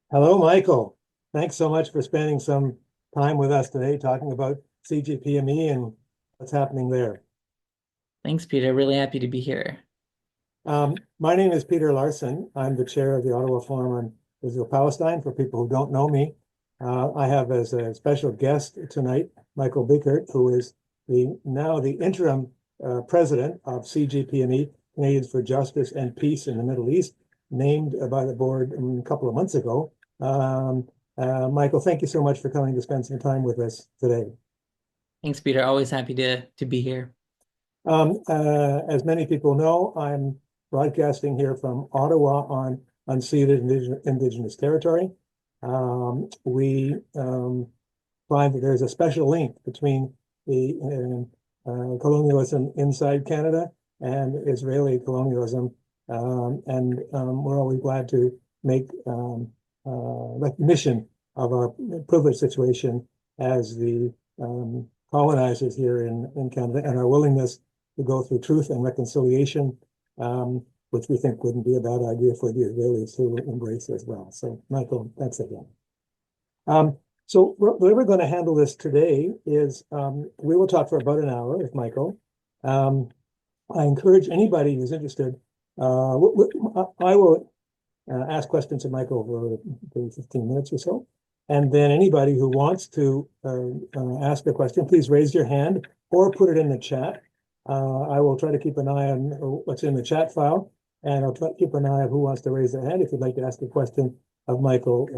Hello, Michael. Thanks so much for spending some time with us today talking about CJPME and what's happening there. Thanks, Peter. Really happy to be here. My name is Peter Larson. I'm the chair of the Ottawa Forum on Israel-Palestine. For people who don't know me, I have as a special guest tonight Michael Bueckert, who is now the interim president of CJPME, Canadians for Justice and Peace in the Middle East, named by the board a couple of months ago. Michael, thank you so much for coming to spend some time with us today. Thanks, Peter. Always happy to be here. As many people know, I'm broadcasting here from Ottawa on unceded Indigenous territory. We find that there's a special link between the colonialism inside Canada and Israeli colonialism, and we're always glad to make recognition of our privileged situation as the colonizers here in Canada and our willingness to go through truth and reconciliation, which we think wouldn't be a bad idea for the Israelis to embrace as well. So, Michael, thanks again. So the way we're going to handle this today is we will talk for about an hour with Michael. I encourage anybody who's interested. I will ask questions of Michael over 15 minutes or so. And then anybody who wants to ask a question, please raise your hand or put it in the chat. I will try to keep an eye on what's in the chat file, and I'll try to keep an eye on who wants to raise their hand if you'd like to ask a question of Michael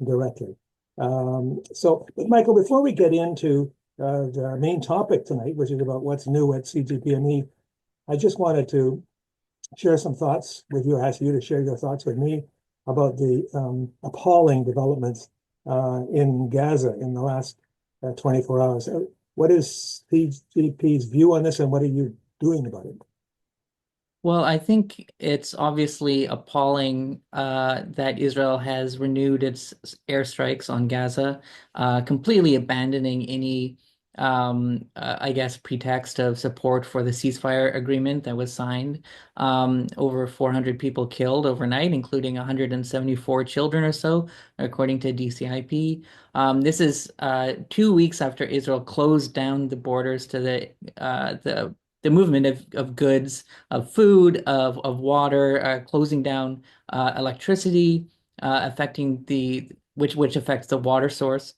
directly. Michael, before we get into the main topic tonight, which is about what's new at CJPME, I just wanted to share some thoughts with you, ask you to share your thoughts with me about the appalling developments in Gaza in the last 24 hours. What is CJP's view on this, and what are you doing about it? Well, I think it's obviously appalling that Israel has renewed its airstrikes on Gaza, completely abandoning any, I guess, pretext of support for the ceasefire agreement that was signed. Over 400 people killed overnight, including 174 children or so, according to DCIP. This is 2 weeks after Israel closed down the borders to the movement of goods, of food, of water, closing down electricity, affecting which affects the water source.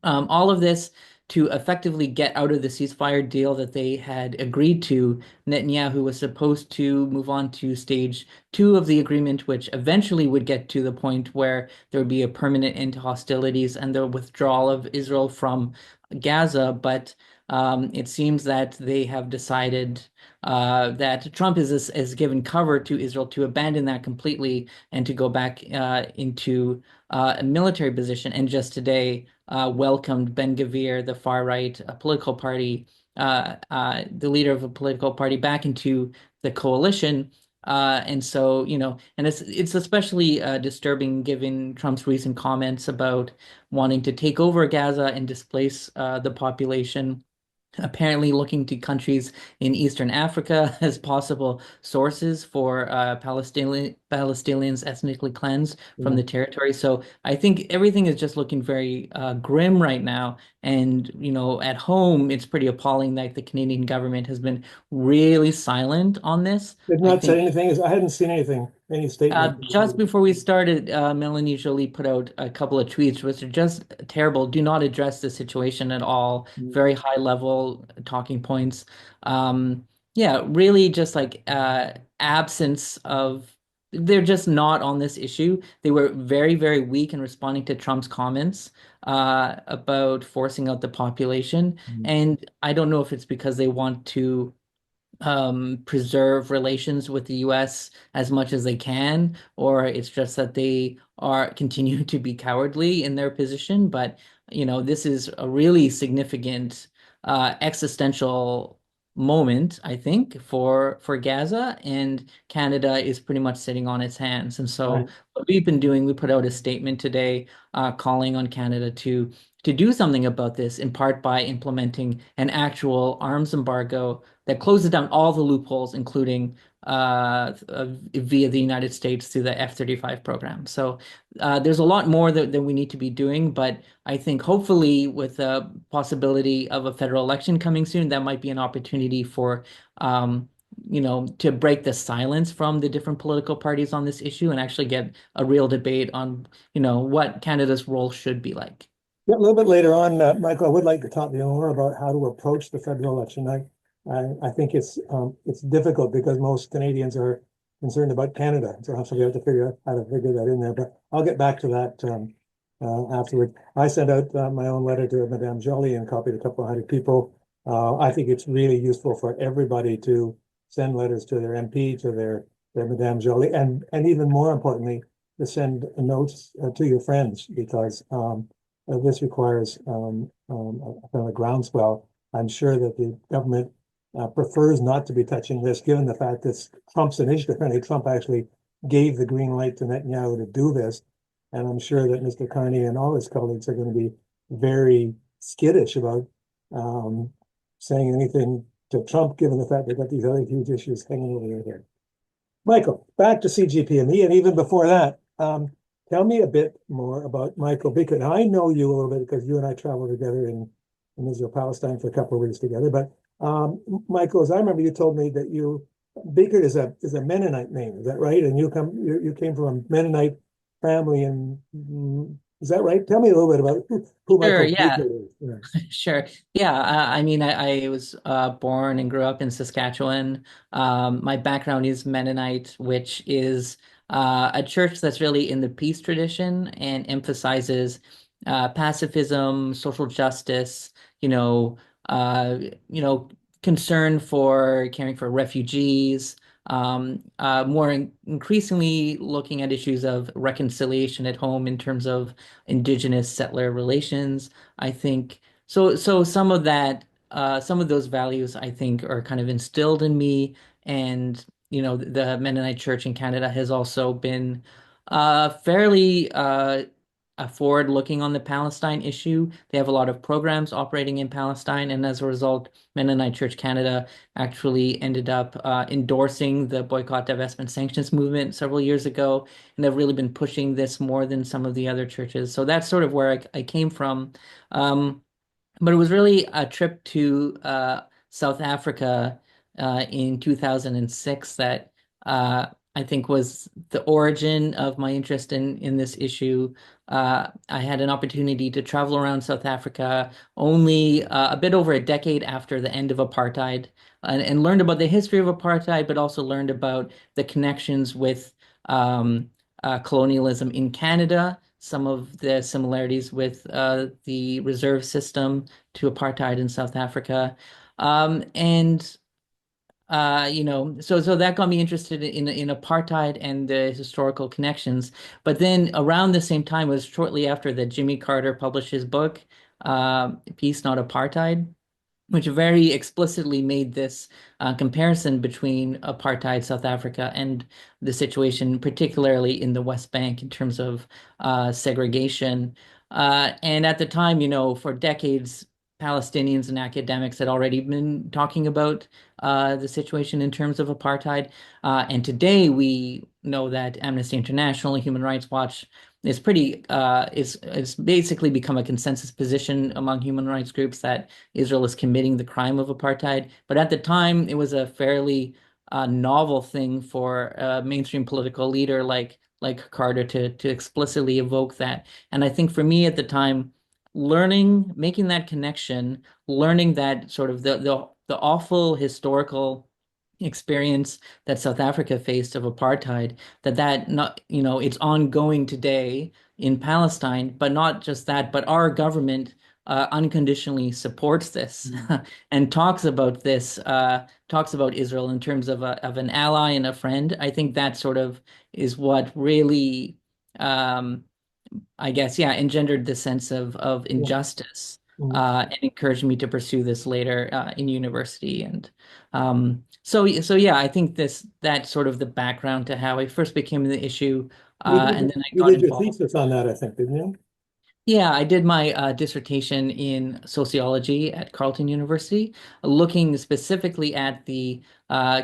All of this to effectively get out of the ceasefire deal that they had agreed to. Netanyahu was supposed to move on to stage two of the agreement, which eventually would get to the point where there would be a permanent end to hostilities and the withdrawal of Israel from Gaza. But it seems that they have decided that Trump has given cover to Israel to abandon that completely and to go back into a military position. And just today, welcomed Ben-Gvir, the far-right political party, the leader of a political party, back into the coalition. And so, and it's especially disturbing given Trump's recent comments about wanting to take over Gaza and displace the population, apparently looking to countries in Eastern Africa as possible sources for Palestinians ethnically cleansed from Yeah. the territory. So I think everything is just looking very grim right now. And, at home, it's pretty appalling that the Canadian government has been really silent on this. Did I not say think anything. I hadn't seen anything, any statement. just before we started, Melanie Jolie put out a couple of tweets, which are just terrible. Do not address the situation at all. Very high level talking points. Yeah, really just like absence of, they're just not on this issue. They were very, very weak in responding to Trump's comments about forcing out the population. And I don't know if it's because they want to preserve relations with the US as much as they can, or it's just that they are continue to be cowardly in their position. But this is a really significant existential moment, I think, for Gaza, and Canada is pretty much sitting on its hands. And so Right. what we've been doing, we put out a statement today calling on Canada to do something about this, in part by implementing an actual arms embargo that closes down all the loopholes, including via the United States through the F-35 program. So there's a lot more that we need to be doing, but I think hopefully with the possibility of a federal election coming soon, that might be an opportunity for to break the silence from the different political parties on this issue and actually get a real debate on, what Canada's role should be like. Yeah, a little bit later on, Michael, I would like to talk to you more about how to approach the federal election. I think it's difficult because most Canadians are concerned about Canada, so we have to figure out how to figure that in there. But I'll get back to that afterward. I sent out my own letter to Madame Joly and copied a couple of hundred people. I think it's really useful for everybody to send letters to their MP, to their Madame Joly, and even more importantly, to send notes to your friends because this requires a kind of a groundswell. I'm sure that the government prefers not to be touching this, given the fact that Trump's initiative, apparently Trump actually gave the green light to Netanyahu to do this. And I'm sure that Mr. Carney and all his colleagues are going to be very skittish about saying anything to Trump, given the fact they've got these other huge issues hanging over their head. Michael, back to CJPME, and even before that, tell me a bit more about Michael Bueckert. Now, I know you a little bit because you and I traveled together in Israel, Palestine for a couple of weeks together. But Michael, as I remember, you told me that Bueckert is a Mennonite name. Is that right? And you came from a Mennonite family, and is that right? Tell me a little bit about who Sure, Michael yeah. Bueckert is. Yeah. Sure. Yeah, I mean, I was born and grew up in Saskatchewan. My background is Mennonite, which is a church that's really in the peace tradition and emphasizes pacifism, social justice, you know, uh, you know, concern for caring for refugees, more increasingly looking at issues of reconciliation at home in terms of indigenous settler relations. I think so some of that, some of those values I think are kind of instilled in me. And, the Mennonite Church in Canada has also been fairly forward-looking on the Palestine issue. They have a lot of programs operating in Palestine, and as a result, Mennonite Church Canada actually ended up endorsing the boycott, divestment, sanctions movement several years ago, and they've really been pushing this more than some of the other churches. So that's sort of where I came from. But it was really a trip to South Africa in 2006 that I think was the origin of my interest in this issue. I had an opportunity to travel around South Africa only a bit over a decade after the end of apartheid, and learned about the history of apartheid, but also learned about the connections with colonialism in Canada, some of the similarities with the reserve system to apartheid in South Africa. And so that got me interested in apartheid and the historical connections. But then around the same time was shortly after that Jimmy Carter published his book, Peace Not Apartheid, which very explicitly made this comparison between apartheid South Africa and the situation, particularly in the West Bank, in terms of segregation. And at the time, for decades, Palestinians and academics had already been talking about the situation in terms of apartheid. And today, we know that Amnesty International and Human Rights Watch it's basically become a consensus position among human rights groups that Israel is committing the crime of apartheid. But at the time, it was a fairly novel thing for a mainstream political leader like Carter to explicitly evoke that. And I think for me at the time, making that connection, learning that sort of the awful historical experience that South Africa faced of apartheid, that not, it's ongoing today in Palestine, but not just that, but our government unconditionally supports this and talks about Israel in terms of an ally and a friend. I think that sort of is what really, I guess, yeah, engendered the sense of Yeah. injustice Mhm. and encouraged me to pursue this later in university. And so yeah, I think that's sort of the background to how I first became the issue, and then I You got did your involved. thesis on that, I think, didn't you? Yeah, I did my dissertation in sociology at Carleton University, looking specifically at the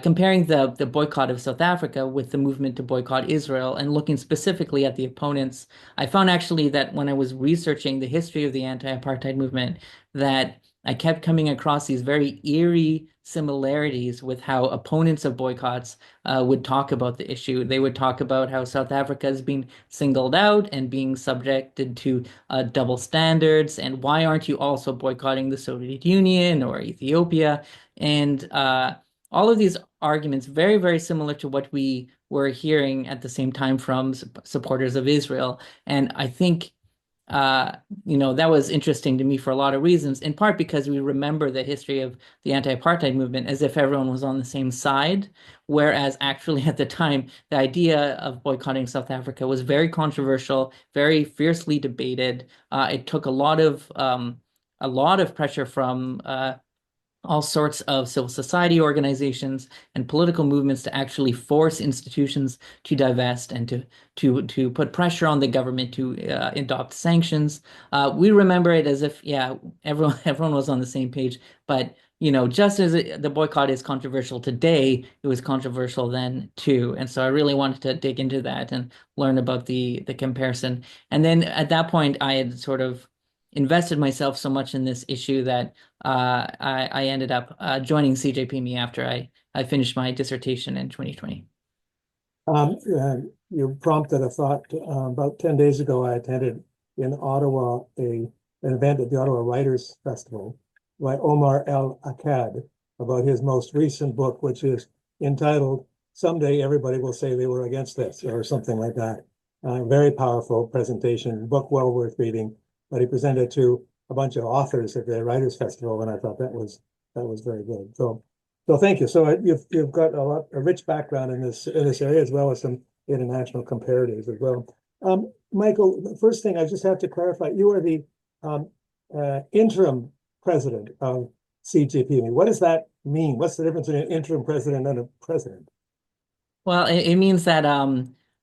comparing the boycott of South Africa with the movement to boycott Israel, and looking specifically at the opponents. I found actually that when I was researching the history of the anti-apartheid movement, that I kept coming across these very eerie similarities with how opponents of boycotts would talk about the issue. They would talk about how South Africa is being singled out and being subjected to double standards, and why aren't you also boycotting the Soviet Union or Ethiopia? And all of these arguments, very, very similar to what we were hearing at the same time from supporters of Israel. And I think uh, that was interesting to me for a lot of reasons, in part because we remember the history of the anti-apartheid movement as if everyone was on the same side, whereas actually at the time, the idea of boycotting South Africa was very controversial, very fiercely debated. It took a lot of pressure from all sorts of civil society organizations and political movements to actually force institutions to divest and to put pressure on the government to adopt sanctions. We remember it as if, yeah, everyone was on the same page. But just as the boycott is controversial today, it was controversial then too. And so I really wanted to dig into that and learn about the comparison. And then at that point, I had sort of invested myself so much in this issue that I ended up joining CJPME after I finished my dissertation in 2020. You prompted a thought. About 10 days ago, I attended in Ottawa an event at the Ottawa Writers Festival by Omar El Akkad about his most recent book, which is entitled "Someday Everybody Will Say They Were Against This," or something like that. Very powerful presentation, book well worth reading. But he presented to a bunch of authors at the Writers Festival, and I thought that was very good. So thank you. So you've got a rich background in this area, as well as some international comparatives as well. Michael, the first thing I just have to clarify: you are the interim president of CJPME. What does that mean? What's the difference between an interim president and a president? Well, it means that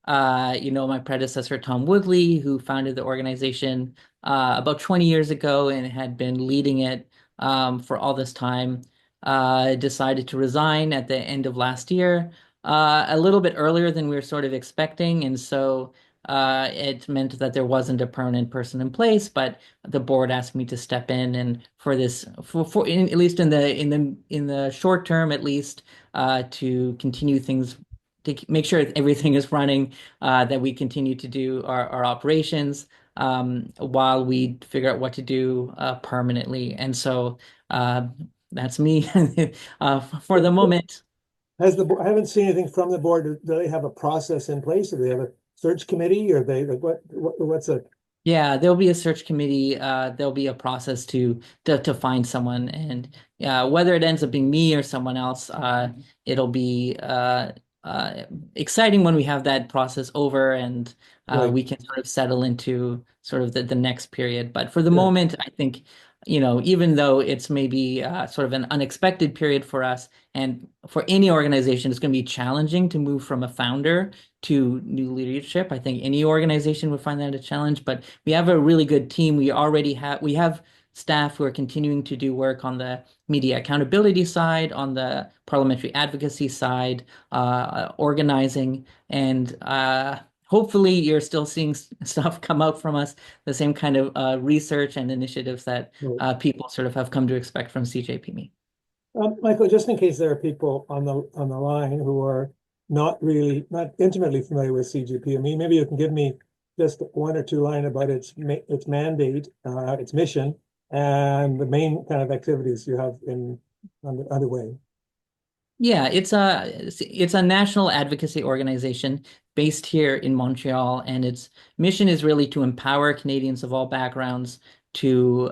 my predecessor Tom Woodley, who founded the organization about 20 years ago and had been leading it for all this time, decided to resign at the end of last year, a little bit earlier than we were sort of expecting, and so it meant that there wasn't a permanent person in place. But the board asked me to step in, and for this, at least in the short term, at least, to continue things, to make sure everything is running, that we continue to do our operations while we figure out what to do permanently. And so that's me for the moment. I haven't seen anything from the board. Do they have a process in place? Do they have a search committee, or they like what's a Yeah, there'll be a search committee. There'll be a process to find someone, and whether it ends up being me or someone else, it'll be exciting when we have that process over, and right? we can sort of settle into sort of the next period. But for the Sure. moment, I think, even though it's maybe sort of an unexpected period for us, and for any organization, it's going to be challenging to move from a founder to new leadership. I think any organization would find that a challenge, but we have a really good team. We have staff who are continuing to do work on the media accountability side, on the parliamentary advocacy side, organizing, and hopefully you're still seeing stuff come out from us, the same kind of research and initiatives that Right. people sort of have come to expect from CJPME. Michael, just in case there are people on the line who are not intimately familiar with CGPME, maybe you can give me just one or two line about its mandate, its mission, and the main kind of activities you have underway. Yeah, it's a national advocacy organization based here in Montreal, and its mission is really to empower Canadians of all backgrounds to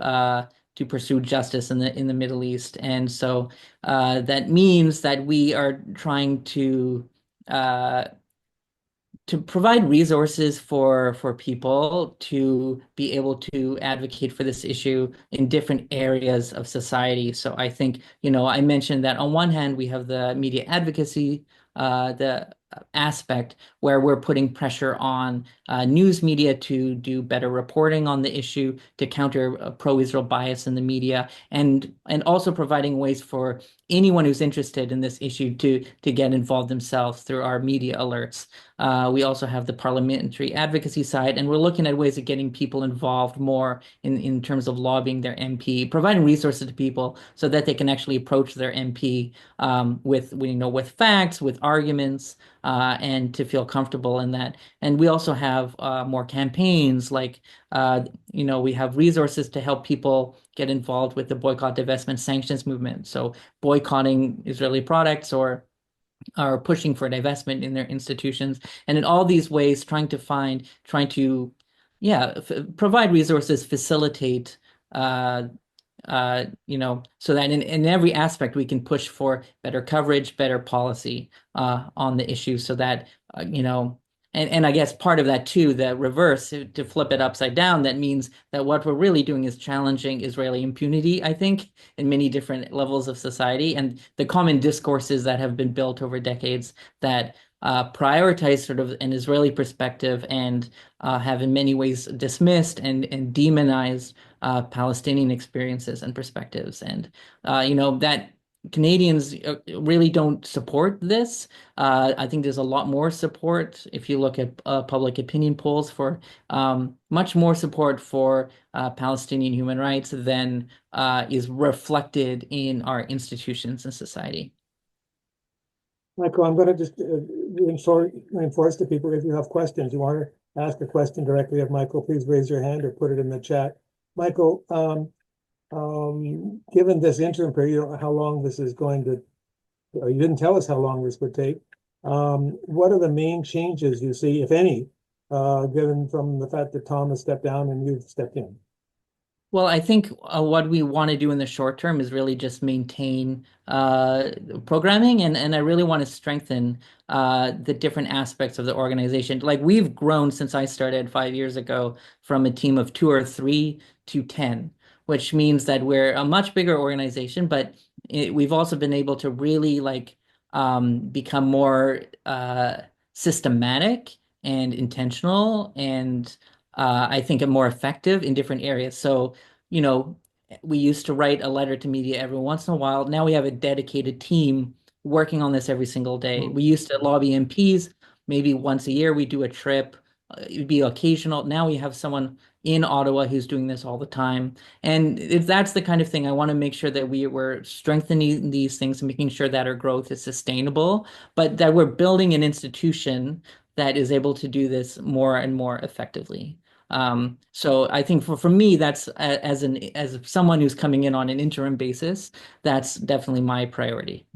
pursue justice in the Middle East. And so that means that we are trying uh, to provide resources for people to be able to advocate for this issue in different areas of society. So I think, I mentioned that on one hand, we have the media advocacy, the aspect where we're putting pressure on news media to do better reporting on the issue, to counter pro-Israel bias in the media, and also providing ways for anyone who's interested in this issue to get involved themselves through our media alerts. We also have the parliamentary advocacy side, and we're looking at ways of getting people involved more in terms of lobbying their MP, providing resources to people so that they can actually approach their MP with facts, with arguments, and to feel comfortable in that. And we also have more campaigns, like we have resources to help people get involved with the boycott, divestment, sanctions movement. So boycotting Israeli products or are pushing for divestment in their institutions, and in all these ways trying to provide resources, facilitate so that in every aspect we can push for better coverage, better policy on the issue, so that and I guess part of that too, the reverse, to flip it upside down, that means that what we're really doing is challenging Israeli impunity, I think, in many different levels of society, and the common discourses that have been built over decades that prioritize sort of an Israeli perspective and have in many ways dismissed and demonized Palestinian experiences and perspectives. And that Canadians really don't support this. I think there's a lot more support if you look at public opinion polls for much more support for Palestinian human rights than is reflected in our institutions and society. Michael, I'm going to just reinforce to people, if you have questions, you want to ask a question directly of Michael, please raise your hand or put it in the chat. Michael, given this interim period, you don't know how long this is going to, or you didn't tell us how long this would take. What are the main changes you see, if any, given from the fact that Tom has stepped down and you've stepped in? Well, I think what we want to do in the short term is really just maintain programming, and I really want to strengthen the different aspects of the organization. Like, we've grown since I started 5 years ago from a team of 2 or 3 to 10, which means that we're a much bigger organization, but we've also been able to really become more systematic and intentional, and I think more effective in different areas. So, we used to write a letter to media every once in a while. Now we have a dedicated team working on this every single day. We used to lobby MPs maybe once a year. We do a trip. It'd be occasional. Now we have someone in Ottawa who's doing this all the time. And if that's the kind of thing, I want to make sure that we're strengthening these things and making sure that our growth is sustainable, but that we're building an institution that is able to do this more and more effectively. So I think for me, that's as someone who's coming in on an interim basis, that's definitely my priority.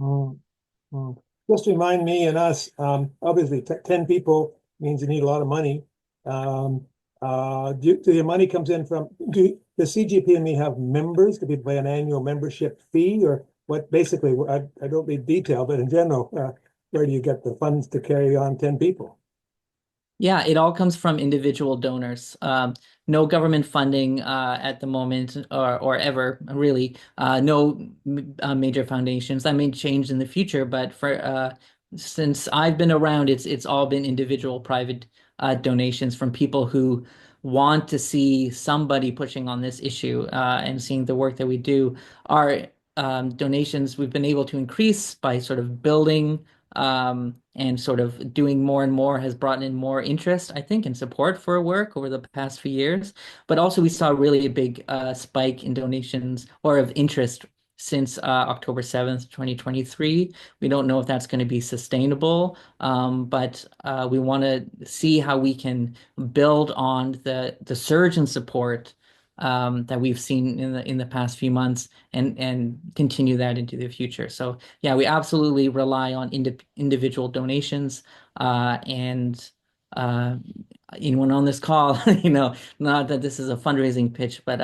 Just remind me and us, obviously 10 people means you need a lot of money. Do your money comes in from, does CJPME have members? Do people pay an annual membership fee, or what? Basically, I don't need detail, but in general, where do you get the funds to carry on 10 people? Yeah, it all comes from individual donors. No government funding at the moment, or ever really. No major foundations. That may change in the future, but since I've been around, it's all been individual, private donations from people who want to see somebody pushing on this issue and seeing the work that we do. Our donations we've been able to increase by sort of building and sort of doing more and more has brought in more interest, I think, and support for our work over the past few years. But also we saw really a big spike in donations or of interest since October 7th, 2023. We don't know if that's going to be sustainable, but we want to see how we can build on the surge in support that we've seen in the past few months and continue that into the future. So yeah, we absolutely rely on individual donations and anyone on this call, not that this is a fundraising pitch, but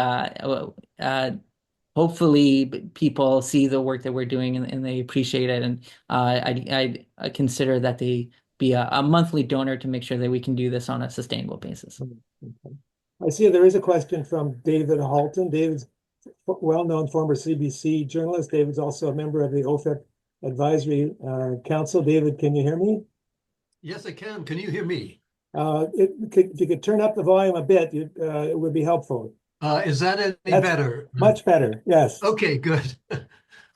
hopefully people see the work that we're doing and they appreciate it. And I consider that they be a monthly donor to make sure that we can do this on a sustainable basis. Okay. I see there is a question from David Halton. David's a well-known former CBC journalist. David's also a member of the OFEP Advisory Council. David, can you hear me? Yes, I can. Can you hear me? If you could turn up the volume a bit, it would be helpful. Is that any That's better? much better. Yes. Okay, good.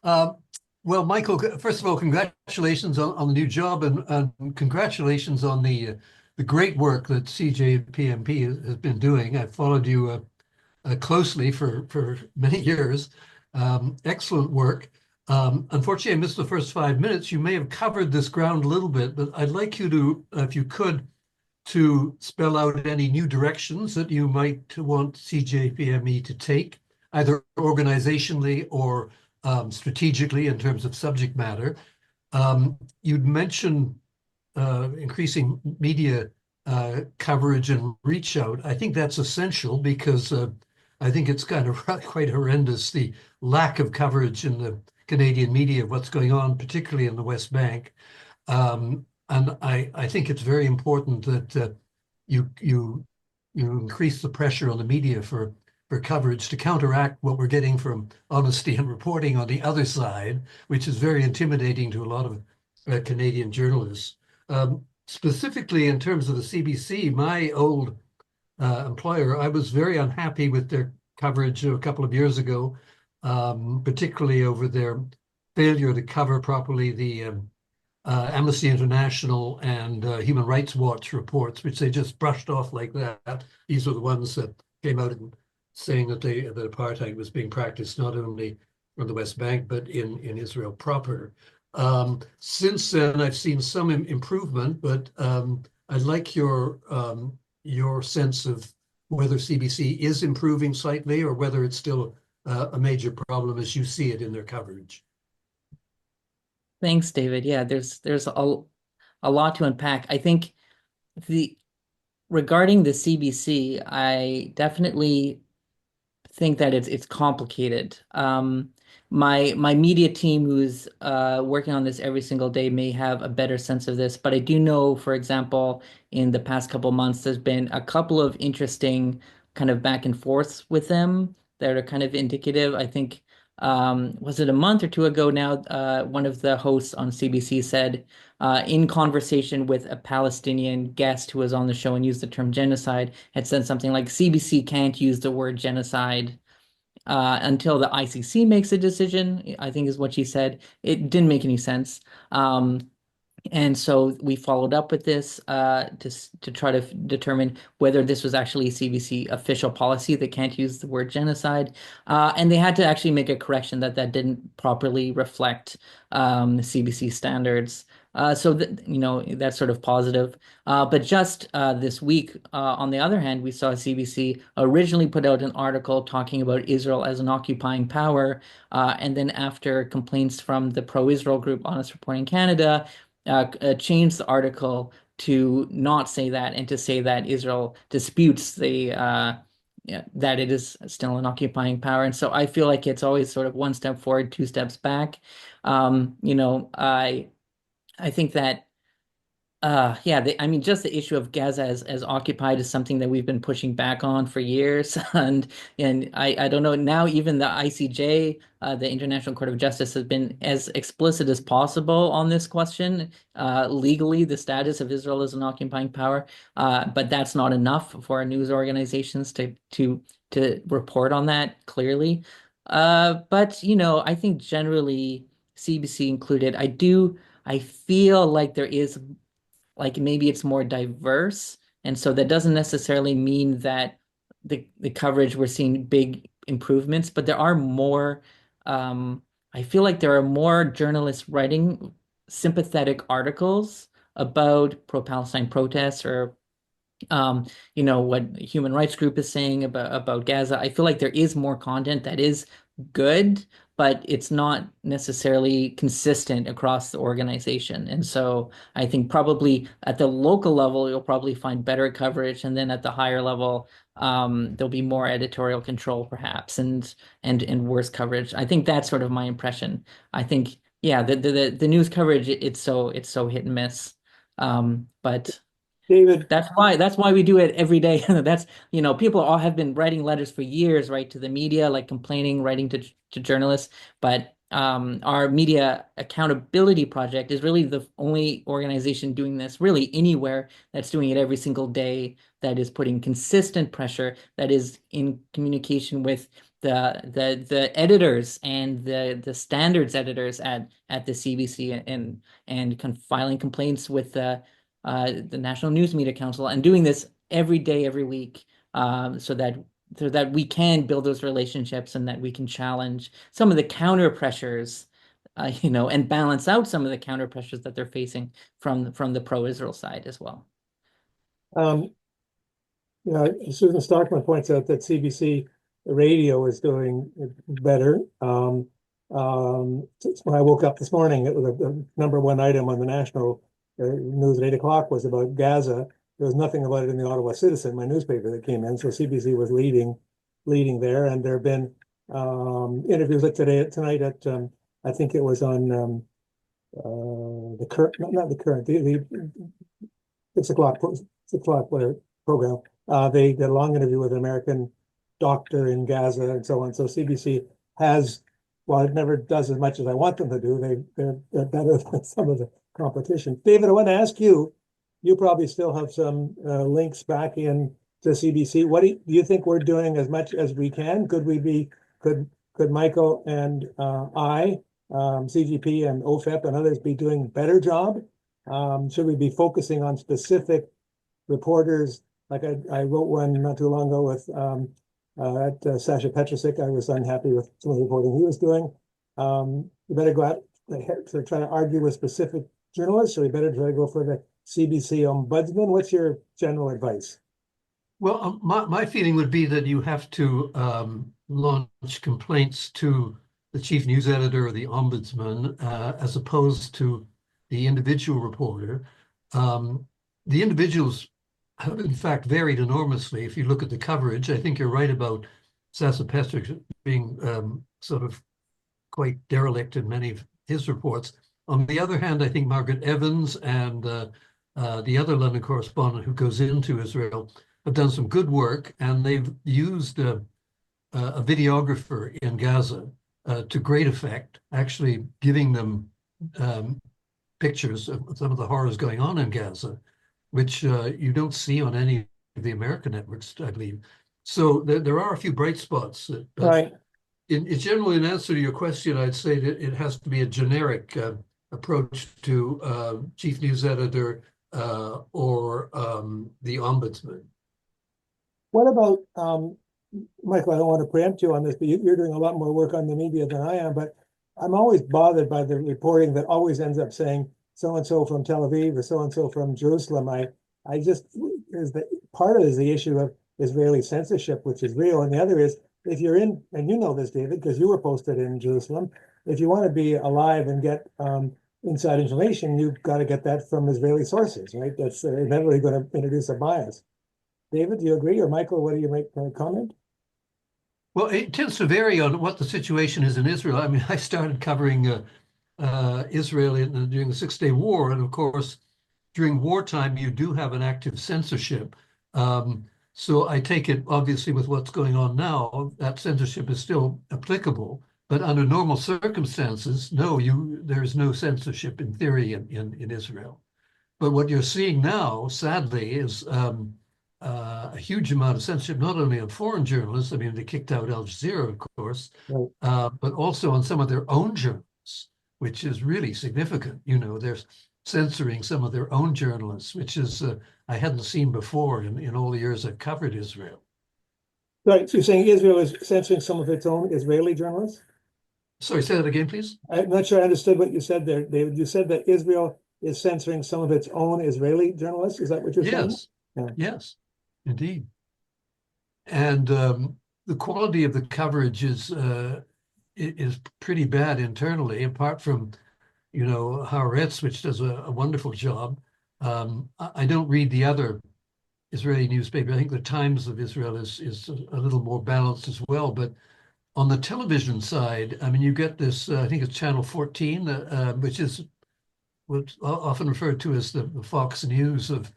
Um, well, Michael, first of all, congratulations on the new job and congratulations on the great work that CJPMP has been doing. I've followed you closely for many years. Excellent work. Unfortunately, I missed the first 5 minutes. You may have covered this ground a little bit, but I'd like you to, if you could, to spell out any new directions that you might want CJPME to take, either organizationally or strategically in terms of subject matter. You'd mentioned increasing media coverage and reach out. I think that's essential because I think it's kind of quite horrendous, the lack of coverage in the Canadian media of what's going on, particularly in the West Bank. And I think it's very important that you increase the pressure on the media for coverage to counteract what we're getting from honesty and reporting on the other side, which is very intimidating to a lot of Canadian journalists. Specifically in terms of the CBC, my old employer, I was very unhappy with their coverage a couple of years ago, particularly over their failure to cover properly the Amnesty International and Human Rights Watch reports, which they just brushed off like that. These are the ones that came out and saying that that apartheid was being practiced not only on the West Bank but in Israel proper. Since then, I've seen some improvement, but I'd like your sense of whether CBC is improving slightly or whether it's still a major problem as you see it in their coverage. Thanks, David. Yeah, there's a lot to unpack. I think the regarding the CBC, I definitely think that it's complicated. My media team, who's working on this every single day, may have a better sense of this, but I do know, for example, in the past couple months, there's been a couple of interesting kind of back and forths with them that are kind of indicative. I think was it a month or two ago now? One of the hosts on CBC said, in conversation with a Palestinian guest who was on the show and used the term genocide, had said something like CBC can't use the word genocide until the ICC makes a decision, I think is what she said. It didn't make any sense. And so we followed up with this to try to determine whether this was actually CBC official policy that can't use the word genocide. And they had to actually make a correction that didn't properly reflect CBC standards. So that, that's sort of positive. But just this week, on the other hand, we saw CBC originally put out an article talking about Israel as an occupying power. And then after complaints from the pro-Israel group Honest Reporting Canada, changed the article to not say that and to say that Israel disputes that it is still an occupying power. And so I feel like it's always sort of one step forward, two steps back. I think that yeah, I mean, just the issue of Gaza as occupied is something that we've been pushing back on for years, and I don't know now. Even the ICJ, the International Court of Justice, has been as explicit as possible on this question. Legally, the status of Israel as an occupying power, but that's not enough for our news organizations to report on that clearly. But I think generally, CBC included, I feel like there is, like, maybe it's more diverse. And so that doesn't necessarily mean that the coverage, we're seeing big improvements, but there are more, I feel like there are more journalists writing sympathetic articles about pro-Palestine protests or what human rights group is saying about Gaza. I feel like there is more content that is good, but it's not necessarily consistent across the organization. And so I think probably at the local level, you'll probably find better coverage, and then at the higher level, there'll be more editorial control, perhaps, and worse coverage. I think that's sort of my impression. I think, yeah, the news coverage, it's so hit and miss. But David, that's why we do it every day. That's, people all have been writing letters for years, right, to the media, like complaining, writing to journalists. But our media accountability project is really the only organization doing this really anywhere, that's doing it every single day, that is putting consistent pressure, that is in communication with the editors and the standards editors at the CBC, and filing complaints with the National News Media Council, and doing this every day, every week, so that we can build those relationships, and that we can challenge some of the counter pressures, and balance out some of the counter pressures that they're facing from the pro-Israel side as well. Um, Susan Stockman points out that CBC radio is doing better. When I woke up this morning, it was the #1 item on the national news at 8 o'clock was about Gaza. There was nothing about it in the Ottawa Citizen, my newspaper, that came in. So CBC was leading there, and there have been interviews like tonight at I think it was on the current, not the current, the 6 o'clock whatever program. They did a long interview with an American doctor in Gaza and so on. So CBC has, while it never does as much as I want them to do, they're better than some of the competition. David, I want to ask you, you probably still have some links back in to CBC. What do you think we're doing as much as we can? Could Michael and CGP and OFEP and others be doing a better job? Should we be focusing on specific reporters? Like I wrote one not too long ago with at Sasha Petrusik. I was unhappy with some of the reporting he was doing. We better go out to try to argue with specific journalists, or we better try to go for the CBC ombudsman? What's your general advice? Well, my feeling would be that you have to launch complaints to the chief news editor or the ombudsman, as opposed to the individual reporter. The individuals have, in fact, varied enormously. If you look at the coverage, I think you're right about Sasha Petrusik being sort of quite derelict in many of his reports. On the other hand, I think Margaret Evans and the other London correspondent who goes into Israel have done some good work, and they've used a videographer in Gaza to great effect, actually giving them pictures of some of the horrors going on in Gaza, which you don't see on any of the American networks, I believe. So there are a few bright spots. Right. In general, in answer to your question, I'd say that it has to be a generic approach to chief news editor or the ombudsman. What about, Michael, I don't want to preempt you on this, but you're doing a lot more work on the media than I am, but I'm always bothered by the reporting that always ends up saying so-and-so from Tel Aviv or so-and-so from Jerusalem. I just, part of it is the issue of Israeli censorship, which is real. And the other is, if you're in, and you know this, David, because you were posted in Jerusalem, if you want to be alive and get inside information, you've got to get that from Israeli sources, right? That's inevitably going to introduce a bias. David, do you agree? Or Michael, what do you make a comment? Well, it tends to vary on what the situation is in Israel. I mean, I started covering Israel during the Six-Day War, and of course, during wartime, you do have an active censorship. So I take it, obviously, with what's going on now, that censorship is still applicable. But under normal circumstances, no, there's no censorship in theory in Israel. But what you're seeing now, sadly, is a huge amount of censorship, not only on foreign journalists. I mean, they kicked out Al Jazeera, of course, right, but also on some of their own journalists, which is really significant. You know, they're censoring some of their own journalists, which is I hadn't seen before in all the years I've covered Israel. Right. So you're saying Israel is censoring some of its own Israeli journalists? Sorry, say that again, please. I'm not sure I understood what you said there, David. You said that Israel is censoring some of its own Israeli journalists. Is that what you're saying? Yes. Yes, indeed. And the quality of the coverage is pretty bad internally, apart from, you know, Haaretz, which does a wonderful job. I don't read the other Israeli newspaper. I think the Times of Israel is a little more balanced as well. But on the television side, I mean, you get this, I think it's Channel 14, which is what's often referred to as the Fox News of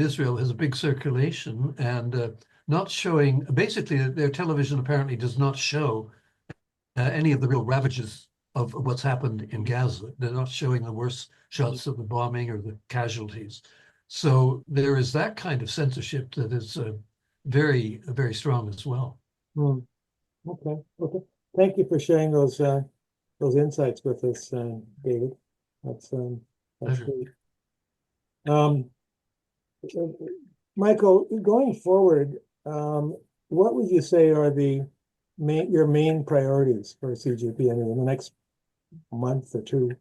Israel, has a big circulation, and not showing, basically their television apparently does not show any of the real ravages of what's happened in Gaza. They're not showing the worst shots of the bombing or the casualties. So there is that kind of censorship that is very, very strong as well. Hmm. Okay. Thank you for sharing those insights with us, David. That's Pleasure. great. Um, Michael, going forward, what would you say are your main priorities for CJPME in the next month or two?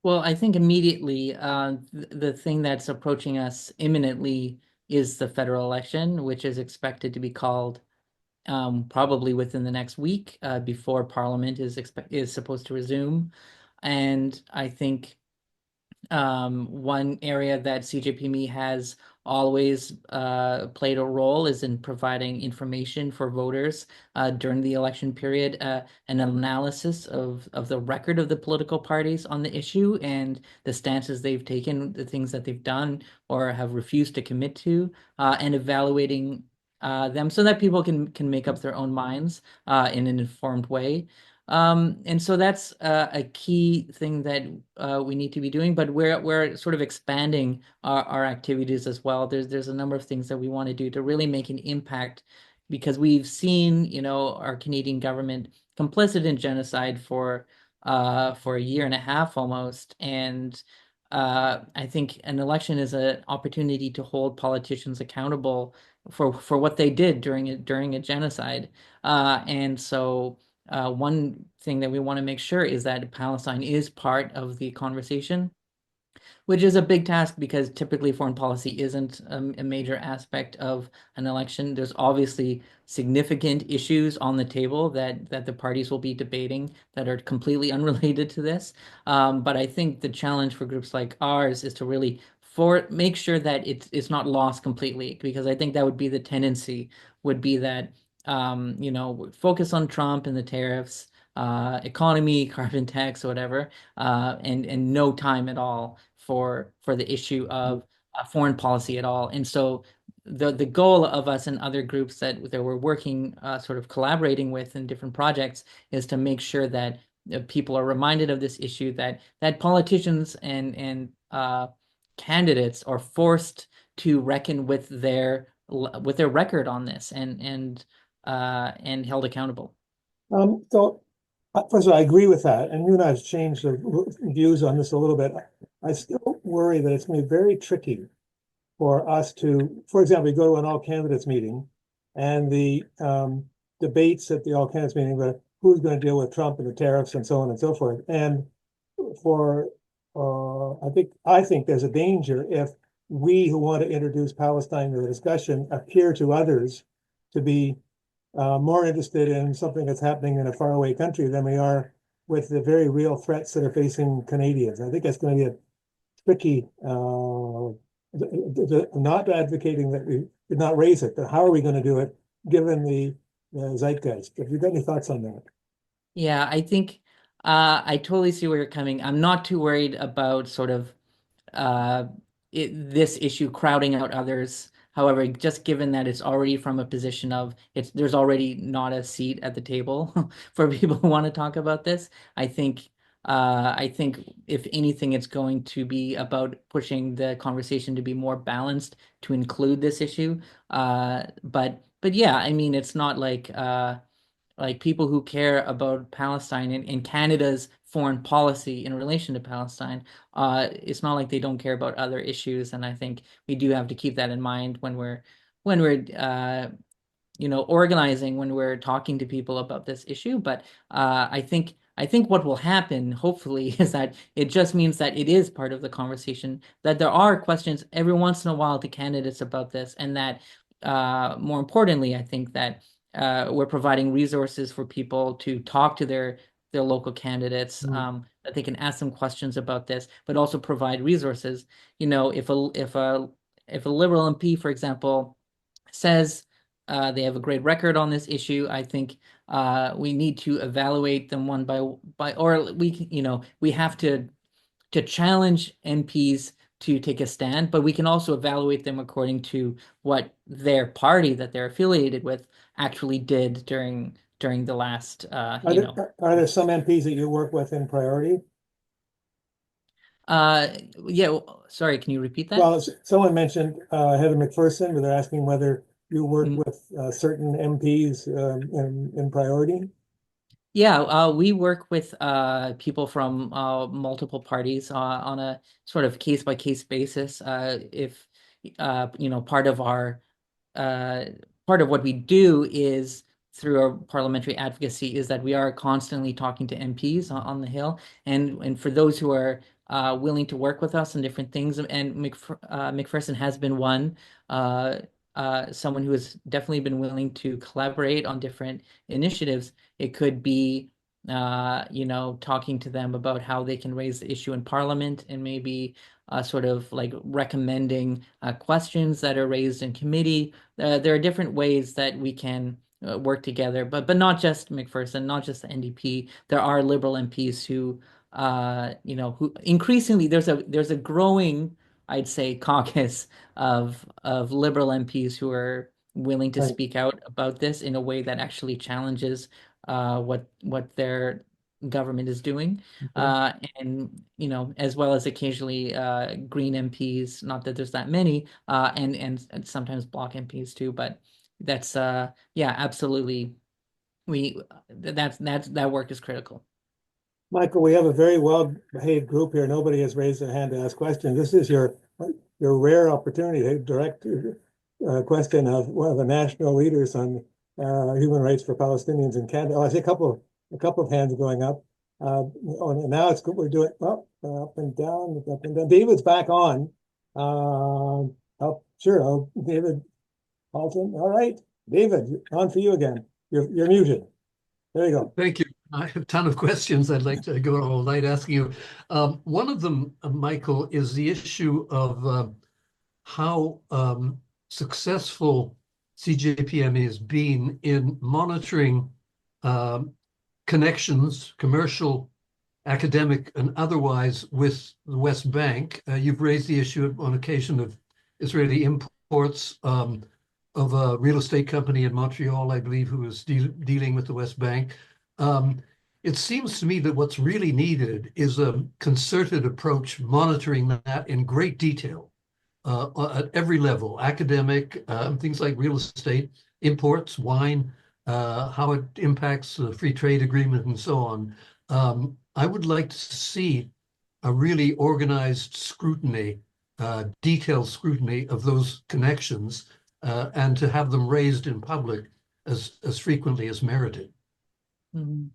Well, I think immediately, the thing that's approaching us imminently is the federal election, which is expected to be called probably within the next week, before Parliament is supposed to resume. And I think one area that CJPME has always played a role is in providing information for voters during the election period, an analysis of the record of the political parties on the issue and the stances they've taken, the things that they've done or have refused to commit to, and evaluating them so that people can make up their own minds in an informed way. And so that's a key thing that we need to be doing, but we're sort of expanding our activities as well. There's a number of things that we want to do to really make an impact, because we've seen, our Canadian government complicit in genocide for a year and a half almost. And I think an election is an opportunity to hold politicians accountable for what they did during a genocide. And so one thing that we want to make sure is that Palestine is part of the conversation, which is a big task because typically foreign policy isn't a major aspect of an election. There's obviously significant issues on the table that the parties will be debating that are completely unrelated to this. But I think the challenge for groups like ours is to really make sure that it's not lost completely, because I think that would be the tendency, would be that focus on Trump and the tariffs, economy, carbon tax, whatever, and no time at all for the issue of foreign policy at all. And so the goal of us and other groups that we're working, sort of collaborating with in different projects, is to make sure that people are reminded of this issue, that politicians and candidates are forced to reckon with their record on this and held accountable. So first of all, I agree with that, and you and I have changed the views on this a little bit. I still worry that it's going to be very tricky for us to, for example, we go to an all candidates meeting, and the debates at the all candidates meeting about who's going to deal with Trump and the tariffs and so on and so forth. And for I think there's a danger if we who want to introduce Palestine to the discussion appear to others to be more interested in something that's happening in a faraway country than we are with the very real threats that are facing Canadians. I think that's going to be a tricky, not advocating that we did not raise it, but how are we going to do it given the zeitgeist? Have you got any thoughts on that? Yeah, I think I totally see where you're coming. I'm not too worried about sort of this issue crowding out others. However, just given that it's already from a position of there's already not a seat at the table for people who want to talk about this, I think if anything, it's going to be about pushing the conversation to be more balanced to include this issue. But yeah, I mean, it's not like people who care about Palestine and Canada's foreign policy in relation to Palestine, it's not like they don't care about other issues. And I think we do have to keep that in mind when we're organizing, when we're talking to people about this issue. But I think what will happen, hopefully, is that it just means that it is part of the conversation, that there are questions every once in a while to candidates about this, and that more importantly, I think that we're providing resources for people to talk to their local candidates, that they can ask them questions about this, but also provide resources. If a Liberal MP, for example, says they have a great record on this issue, I think we need to evaluate them one by, or we have to challenge MPs to take a stand, but we can also evaluate them according to what their party that they're affiliated with actually did during during the last, Are you know. are there some MPs that you work with in priority? Yeah, sorry, can you repeat that? Well, someone mentioned Heather McPherson, but they're asking whether you work Mm. with certain MPs in priority. Yeah, we work with people from multiple parties on a sort of case by case basis. If you know, uh, part of what we do is through our parliamentary advocacy is that we are constantly talking to MPs on the Hill, and for those who are willing to work with us on different things, and McPherson has been one, someone who has definitely been willing to collaborate on different initiatives. It could be you know, talking to them about how they can raise the issue in Parliament, and maybe sort of like recommending questions that are raised in committee. There are different ways that we can work together, but not just McPherson, not just the NDP. There are Liberal MPs who, you know, who increasingly there's a growing, I'd say, caucus of Liberal MPs who are willing to Right. speak out about this in a way that actually challenges what their government is doing. And you know, as well as occasionally Green MPs, not that there's that many, and sometimes Bloc MPs too, but that's yeah, absolutely. That work is critical. Michael, we have a very well-behaved group here. Nobody has raised their hand to ask questions. This is your rare opportunity to direct a question of one of the national leaders on human rights for Palestinians in Canada. Oh, I see a couple of hands going up. And now it's good. We're doing up and down, up and down. David's back on. Oh, sure. Oh, David Paulson. All right, David, on for you again. You're muted. There you go. Thank you. I have a ton of questions I'd like to go all night asking you. One of them, Michael, is the issue of how successful CJPME has been in monitoring connections, commercial, academic, and otherwise, with the West Bank. You've raised the issue on occasion of Israeli imports of a real estate company in Montreal, I believe, who was dealing with the West Bank. It seems to me that what's really needed is a concerted approach monitoring that in great detail at every level, academic, things like real estate, imports, wine, how it impacts the free trade agreement and so on. I would like to see a really organized scrutiny, detailed scrutiny of those connections, and to have them raised in public as frequently as merited. Mhm.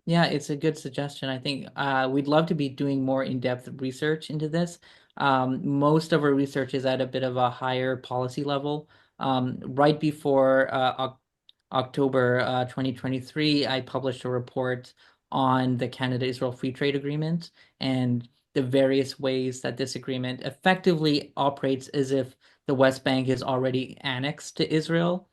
Yeah, it's a good suggestion. I think we'd love to be doing more in-depth research into this. Most of our research is at a bit of a higher policy level. Right before October 2023, I published a report on the Canada-Israel Free Trade Agreement and the various ways that this agreement effectively operates as if the West Bank is already annexed to Israel.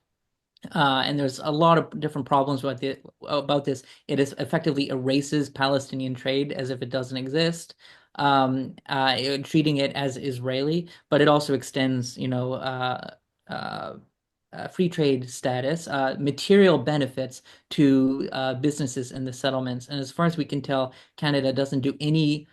And there's a lot of different problems about this. It is effectively erases Palestinian trade as if it doesn't exist, treating it as Israeli, but it also extends, you know, uh, free trade status, material benefits to businesses in the settlements. And as far as we can tell, Canada doesn't do any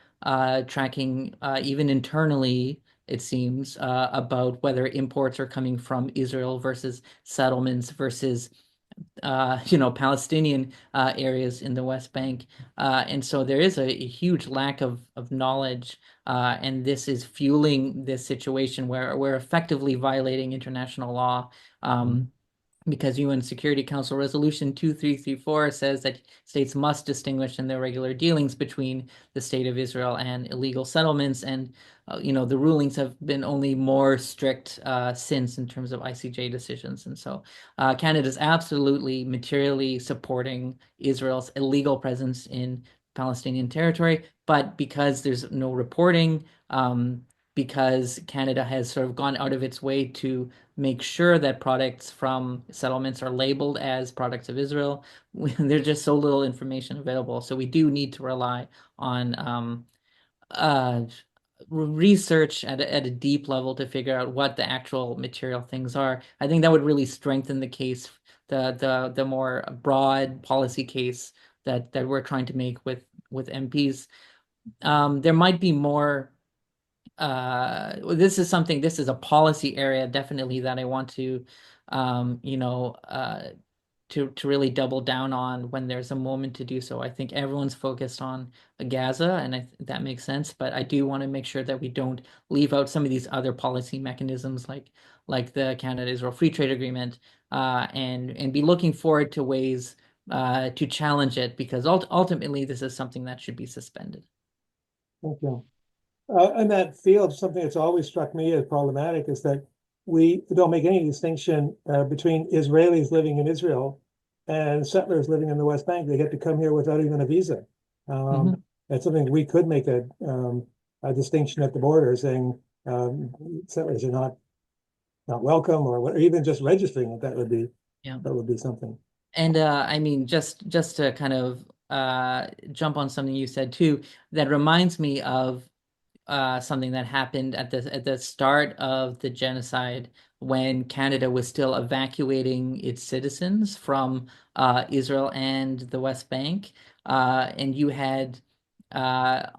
tracking, even internally, it seems, about whether imports are coming from Israel versus settlements versus you know, Palestinian areas in the West Bank. And so there is a huge lack of knowledge, and this is fueling this situation where we're effectively violating international law. Because UN Security Council Resolution 2334 says that states must distinguish in their regular dealings between the state of Israel and illegal settlements. And, you know, the rulings have been only more strict since in terms of ICJ decisions. And so Canada is absolutely materially supporting Israel's illegal presence in Palestinian territory. But because there's no reporting, because Canada has sort of gone out of its way to make sure that products from settlements are labeled as products of Israel, there's just so little information available. So we do need to rely on uh, research at a deep level to figure out what the actual material things are. I think that would really strengthen the case the more broad policy case that we're trying to make with MPs. There might be more. This is a policy area definitely that I want to, to really double down on when there's a moment to do so. I think everyone's focused on Gaza, and that makes sense. But I do want to make sure that we don't leave out some of these other policy mechanisms, like the Canada-Israel Free Trade Agreement, and be looking forward to ways to challenge it, because ultimately this is something that should be suspended. Thank you. In that field, something that's always struck me as problematic is that we don't make any distinction between Israelis living in Israel and settlers living in the West Bank. They get to come here without even a visa. That's something we could make a distinction at the border, saying settlers are not welcome, or even just registering it. That would be something. And I mean, just to kind of jump on something you said too, that reminds me of something that happened at the start of the genocide, when Canada was still evacuating its citizens from Israel and the West Bank, and you had I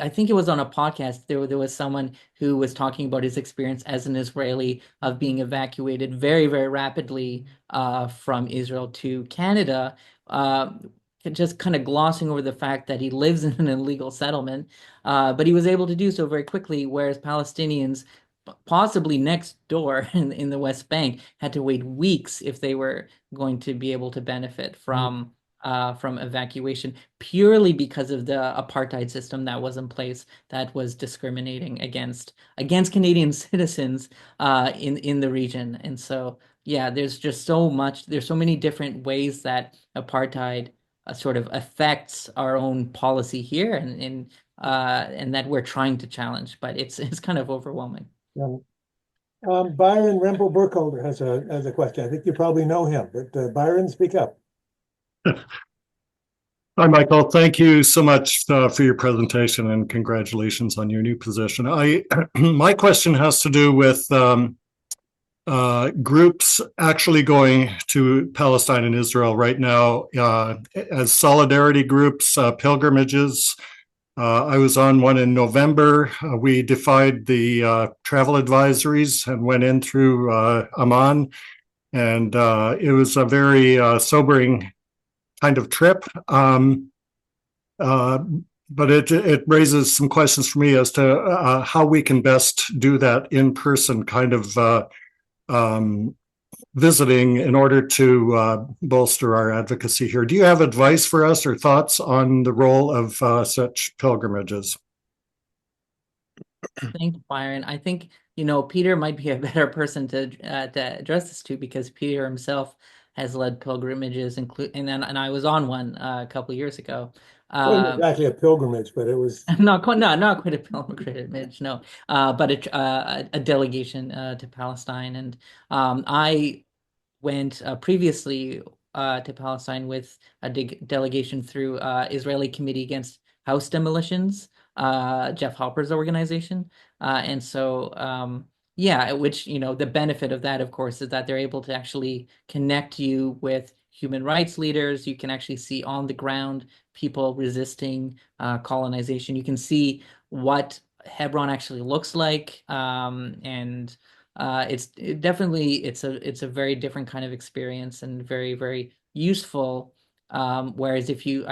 think it was on a podcast, there was someone who was talking about his experience as an Israeli of being evacuated very, very rapidly from Israel to Canada, just kind of glossing over the fact that he lives in an illegal settlement, but he was able to do so very quickly, whereas Palestinians, possibly next door in the West Bank, had to wait weeks if they were going to be able to benefit from evacuation, purely because of the apartheid system that was in place, that was discriminating against Canadian citizens in the region. And so, yeah, there's so many different ways that apartheid sort of affects our own policy here, and that we're trying to challenge, but it's kind of overwhelming. Yeah. Byron Rempel Burkholder has a question. I think you probably know him, but Byron, speak up. Hi, Michael. Thank you so much for your presentation, and congratulations on your new position. My question has to do with groups actually going to Palestine and Israel right now as solidarity groups, pilgrimages. I was on one in November. We defied the travel advisories and went in through Amman, and it was a very sobering kind of trip. But it raises some questions for me as to how we can best do that in person kind of visiting in order to bolster our advocacy here. Do you have advice for us or thoughts on the role of such pilgrimages? Thank you, Byron. I think, Peter might be a better person to address this to, because Peter himself has led pilgrimages, and I was on one a couple of years ago. It wasn't exactly a pilgrimage, but it was not quite a pilgrimage, no, but a delegation to Palestine, and I went previously to Palestine with a delegation through Israeli Committee Against House Demolitions, Jeff Halper's organization, and so yeah, which, the benefit of that, of course, is that they're able to actually connect you with human rights leaders. You can actually see on the ground people resisting colonization. You can see what Hebron actually looks like, and it's a very different kind of experience, and very, very useful. Whereas if you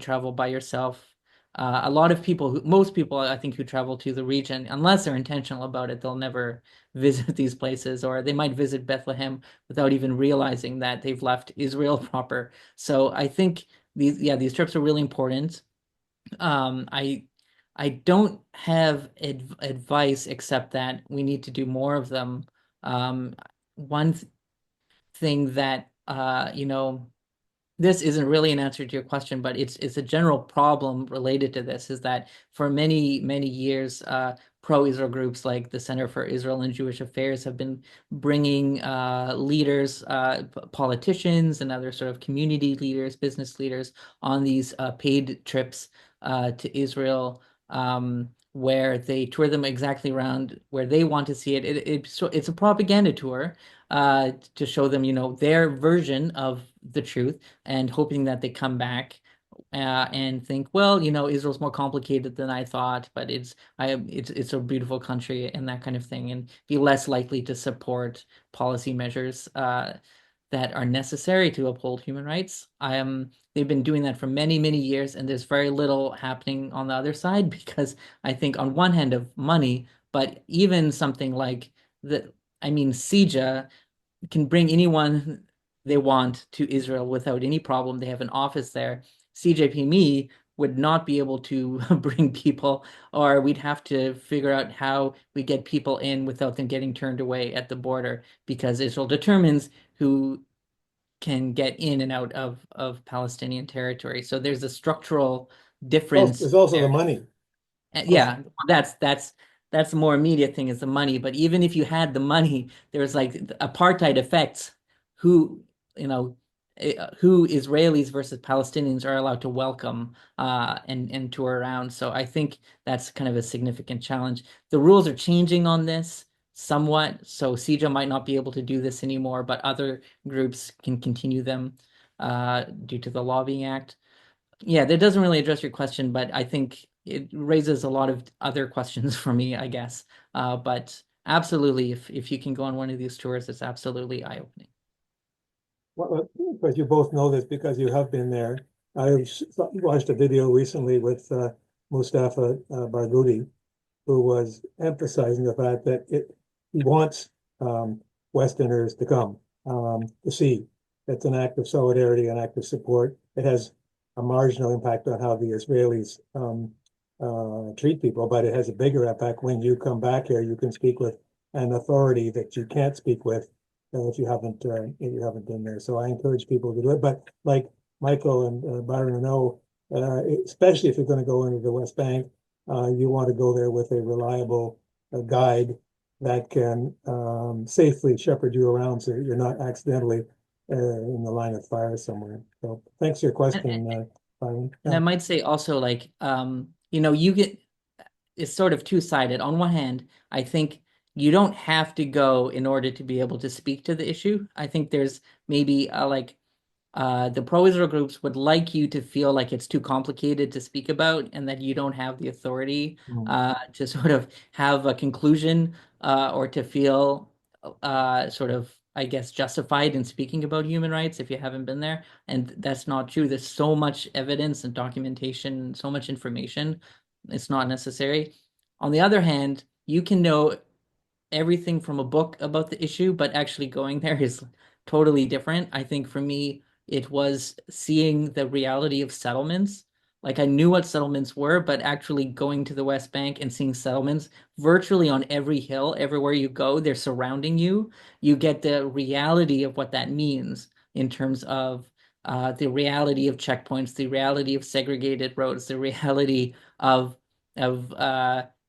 travel by yourself, most people, I think, who travel to the region, unless they're intentional about it, they'll never visit these places, or they might visit Bethlehem without even realizing that they've left Israel proper. So I think these trips are really important. I don't have advice, except that we need to do more of them. One thing that this isn't really an answer to your question, but it's a general problem related to this, is that for many, many years, pro-Israel groups like the Center for Israel and Jewish Affairs have been bringing leaders, politicians, and other sort of community leaders, business leaders, on these paid trips to Israel, where they tour them exactly around where they want to see it. It's a propaganda tour to show them, their version of the truth, and hoping that they come back and think, well, Israel's more complicated than I thought, but it's a beautiful country and that kind of thing, and be less likely to support policy measures that are necessary to uphold human rights. They've been doing that for many, many years, and there's very little happening on the other side because I think on one hand of money, but even something like CJA can bring anyone they want to Israel without any problem. They have an office there. CJPME would not be able to bring people, or we'd have to figure out how we get people in without them getting turned away at the border, because Israel determines who can get in and out of Palestinian territory. So there's a structural difference. There's also there. the money. Yeah, that's the more immediate thing, is the money. But even if you had the money, there's like apartheid affects who Israelis versus Palestinians are allowed to welcome and tour around. So I think that's kind of a significant challenge. The rules are changing on this somewhat, so CJA might not be able to do this anymore, but other groups can continue them due to the Lobbying Act. Yeah, that doesn't really address your question, but I think it raises a lot of other questions for me, I guess. But absolutely, if you can go on one of these tours, it's absolutely eye-opening. Well, but you both know this because you have been there. I watched a video recently with Mustafa Barghouti, who was emphasizing the fact that he wants Westerners to come to see. It's an act of solidarity, an act of support. It has a marginal impact on how the Israelis treat people, but it has a bigger impact when you come back here. You can speak with an authority that you can't speak with if you haven't been there. So I encourage people to do it. But like Michael and Byron know, especially if you're going to go into the West Bank, you want to go there with a reliable guide that can safely shepherd you around so you're not accidentally in the line of fire somewhere. So thanks for your question, Byron. And I might say also, like, it's sort of two-sided. On one hand, I think you don't have to go in order to be able to speak to the issue. I think there's maybe the pro-Israel groups would like you to feel like it's too complicated to speak about, and that you don't have the authority to sort of have a conclusion or to feel sort of, I guess, justified in speaking about human rights if you haven't been there. And that's not true. There's so much evidence and documentation, so much information. It's not necessary. On the other hand, you can know everything from a book about the issue, but actually going there is totally different. I think for me, it was seeing the reality of settlements. Like, I knew what settlements were, but actually going to the West Bank and seeing settlements virtually on every hill, everywhere you go, they're surrounding you. You get the reality of what that means in terms of the reality of checkpoints, the reality of segregated roads, the reality of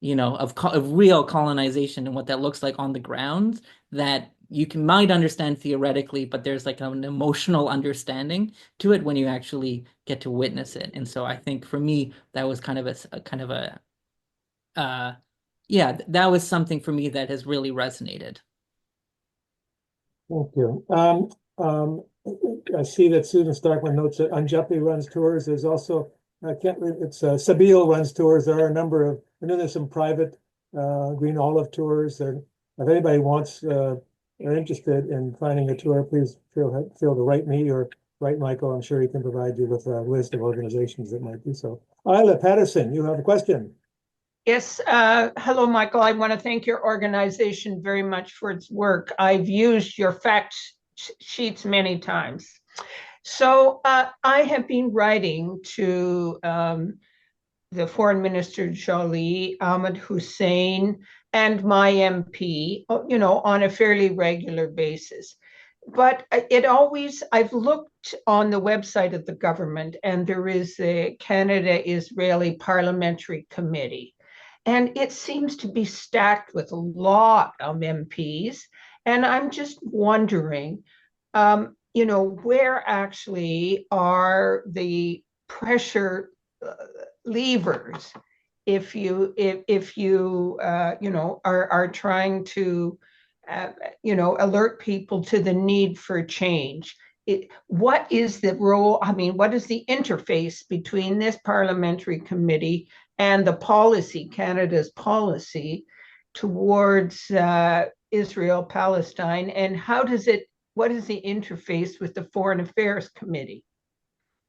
real colonization and what that looks like on the ground, that you might understand theoretically, but there's like an emotional understanding to it when you actually get to witness it. And so I think for me, that was kind of that was something for me that has really resonated. Thank you. I see that Susan Starkman notes that Anjapi runs tours. There's also, Sabil runs tours. There are a number of, I know there's some private Green Olive tours. If anybody wants are interested in finding a tour, please feel to write me or write Michael. I'm sure he can provide you with a list of organizations that might do so. Isla Patterson, you have a question. Yes. Hello, Michael. I want to thank your organization very much for its work. I've used your fact sheets many times. So I have been writing to the Foreign Minister Jolie, Ahmed Hussein, and my MP, on a fairly regular basis. But I've looked on the website of the government, and there is a Canada-Israeli Parliamentary Committee. And it seems to be stacked with a lot of MPs. And I'm just wondering, where actually are the pressure levers if you are trying to alert people to the need for change. What is the role? I mean, what is the interface between this parliamentary committee and the policy, Canada's policy towards Israel, Palestine, and what is the interface with the Foreign Affairs Committee?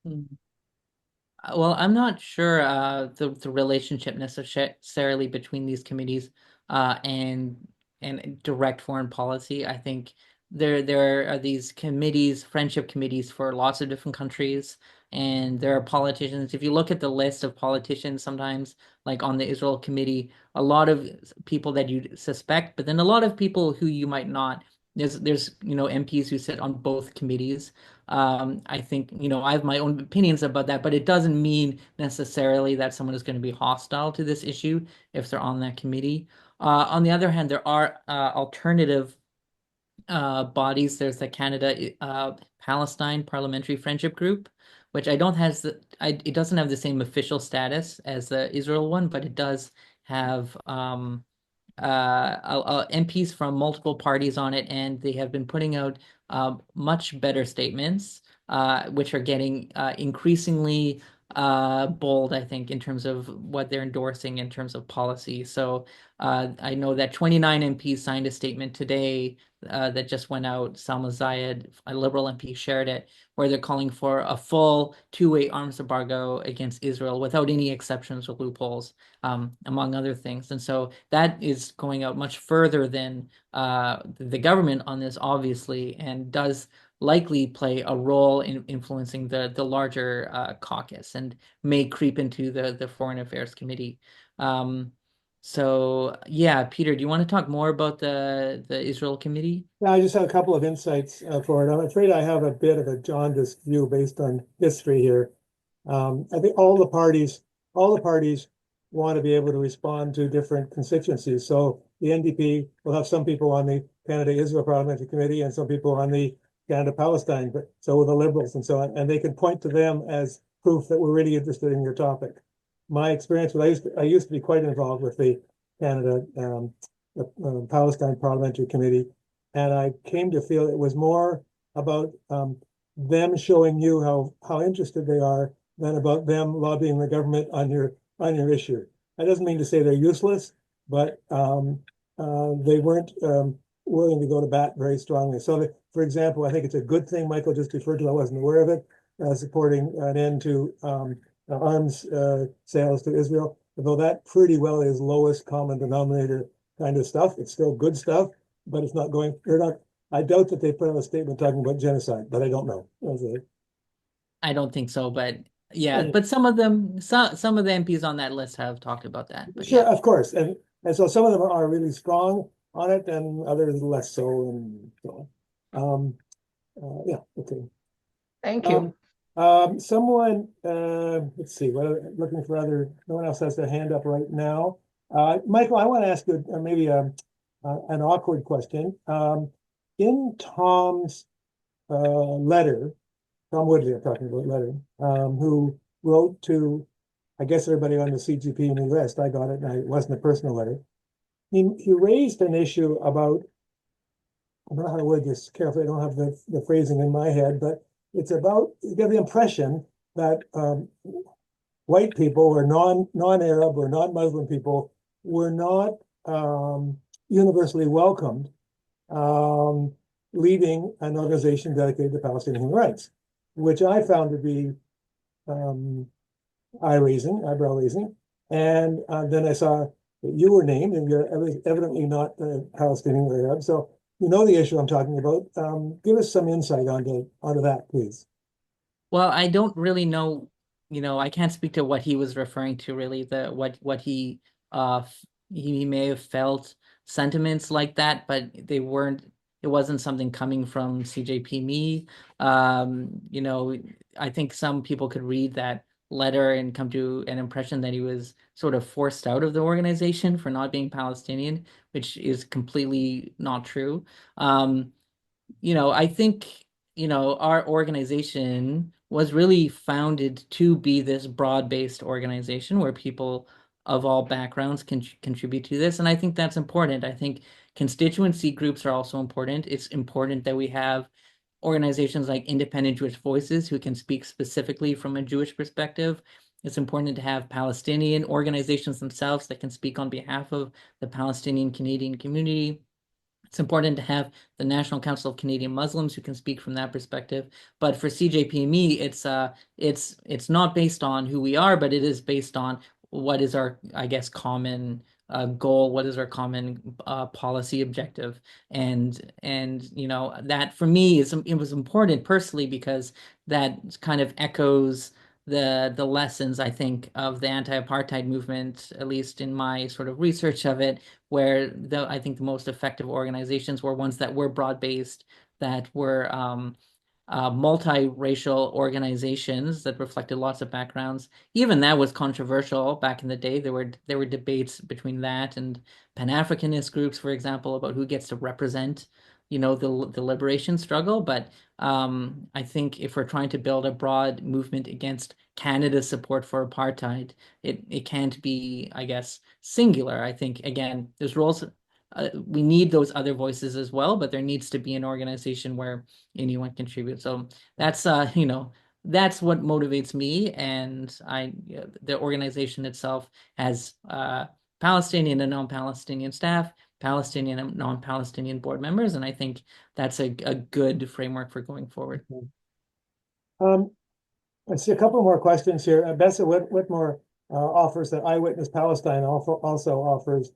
Well, I'm not sure the relationship necessarily between these committees and direct foreign policy. I think there are these committees, friendship committees for lots of different countries, and there are politicians. If you look at the list of politicians, sometimes like on the Israel committee, a lot of people that you suspect, but then a lot of people who you might not. There's MPs who sit on both committees. I think, I have my own opinions about that, but it doesn't mean necessarily that someone is going to be hostile to this issue if they're on that committee. On the other hand, there are alternative bodies. There's the Canada Palestine Parliamentary Friendship Group, which it doesn't have the same official status as the Israel one, but it does have MPs from multiple parties on it, and they have been putting out much better statements, which are getting increasingly bold, I think, in terms of what they're endorsing in terms of policy. So I know that 29 MPs signed a statement today that just went out. Salma Zayed, a Liberal MP, shared it, where they're calling for a full two-way arms embargo against Israel without any exceptions or loopholes, among other things. And so that is going out much further than the government on this, obviously, and does likely play a role in influencing the larger caucus and may creep into the Foreign Affairs Committee. So yeah, Peter, do you want to talk more about the Israel Committee? Yeah, I just have a couple of insights for it. I'm afraid I have a bit of a jaundiced view based on history here. I think all the parties want to be able to respond to different constituencies. So the NDP will have some people on the Canada-Israel Parliamentary Committee and some people on the Canada-Palestine, but so will the Liberals and so on, and they can point to them as proof that we're really interested in your topic. My experience I used to be quite involved with the Canada Palestine Parliamentary Committee, and I came to feel it was more about them showing you how interested they are than about them lobbying the government on your issue. That doesn't mean to say they're useless, but they weren't willing to go to bat very strongly. So, for example, I think it's a good thing Michael just referred to. I wasn't aware of it, supporting an end to arms sales to Israel, although that pretty well is lowest common denominator kind of stuff. It's still good stuff, but it's not going, I doubt that they put out a statement talking about genocide, but I don't know. I don't think so, but yeah, but some of the MPs on that list have talked about that. But sure, yeah. of course. And so some of them are really strong on it and others less so. And so yeah, okay. Thank you. Someone, let's see, looking for no one else has their hand up right now. Michael, I want to ask you maybe an awkward question. In Tom's letter, Tom Woodley, I'm talking about letter, who wrote to, I guess, everybody on the CJPME list. I got it, and it wasn't a personal letter. He raised an issue about, I don't know how to word this carefully, I don't have the phrasing in my head, but it's about, you get the impression that white people or non-Arab or non-Muslim people were not universally welcomed leading an organization dedicated to Palestinian human rights, which I found to be eyebrow raising. And then I saw that you were named, and you're evidently not Palestinian or Arab. So you know the issue I'm talking about. Give us some insight onto that, please. Well, I don't really know, I can't speak to what he was referring to really, what he may have felt sentiments like that, but it wasn't something coming from CJPME. I think some people could read that letter and come to an impression that he was sort of forced out of the organization for not being Palestinian, which is completely not true. I think, our organization was really founded to be this broad-based organization where people of all backgrounds can contribute to this. And I think that's important. I think constituency groups are also important. It's important that we have organizations like Independent Jewish Voices who can speak specifically from a Jewish perspective. It's important to have Palestinian organizations themselves that can speak on behalf of the Palestinian Canadian community. It's important to have the National Council of Canadian Muslims who can speak from that perspective. But for CJPME, it's not based on who we are, but it is based on what is our, I guess, common goal, what is our common policy objective. And you know, that for me it was important personally because that kind of echoes the lessons, I think, of the anti-apartheid movement, at least in my sort of research of it, where I think the most effective organizations were ones that were broad-based, that were multiracial organizations that reflected lots of backgrounds. Even that was controversial back in the day. There were debates between that and Pan-Africanist groups, for example, about who gets to represent, you know, the liberation struggle. But I think if we're trying to build a broad movement against Canada's support for apartheid, it can't be, I guess, singular. I think, again, there's roles. We need those other voices as well, but there needs to be an organization where anyone contributes. So that's you know, that's what motivates me, and the organization itself has Palestinian and non-Palestinian staff, Palestinian and non-Palestinian board members, and I think that's a good framework for going forward. I see a couple more questions here. Bessa Whitmore offers that Eyewitness Palestine also offers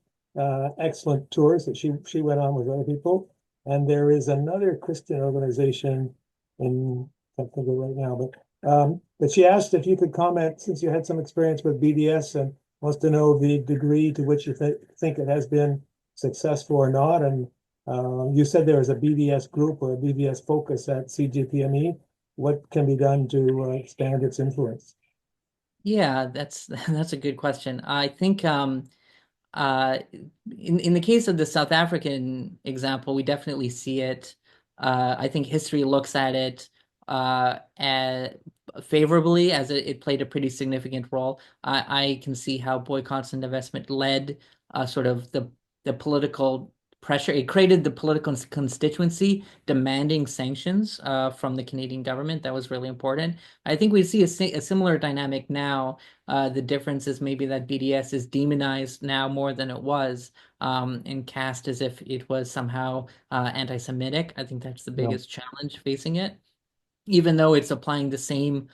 excellent tours that she went on with other people. And there is another Christian organization in, I can't think of it right now, but she asked if you could comment, since you had some experience with BDS, and wants to know the degree to which you think it has been successful or not. And you said there is a BDS group or a BDS focus at CJPME. What can be done to expand its influence? Yeah, that's a good question. I think in the case of the South African example, we definitely see it. I think history looks at it favorably, as it played a pretty significant role. I can see how boycotts and divestment led sort of the political pressure. It created the political constituency demanding sanctions from the Canadian government. That was really important. I think we see a similar dynamic now. The difference is maybe that BDS is demonized now more than it was, and cast as if it was somehow anti-Semitic. I think that's the biggest challenge facing it. Even though it's applying the same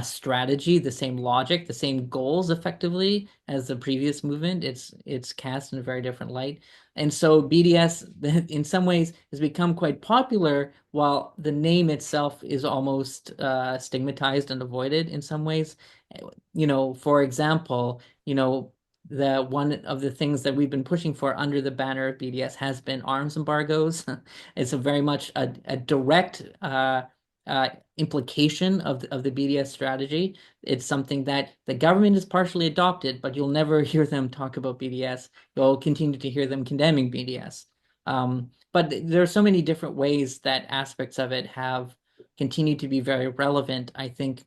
strategy, the same logic, the same goals effectively as the previous movement, it's cast in a very different light. And so BDS, in some ways, has become quite popular, while the name itself is almost stigmatized and avoided in some ways. You know, for example, you know, one of the things that we've been pushing for under the banner of BDS has been arms embargoes. It's a very much a direct implication of the BDS strategy. It's something that the government has partially adopted, but you'll never hear them talk about BDS. You'll continue to hear them condemning BDS. But there are so many different ways that aspects of it have continued to be very relevant. I think,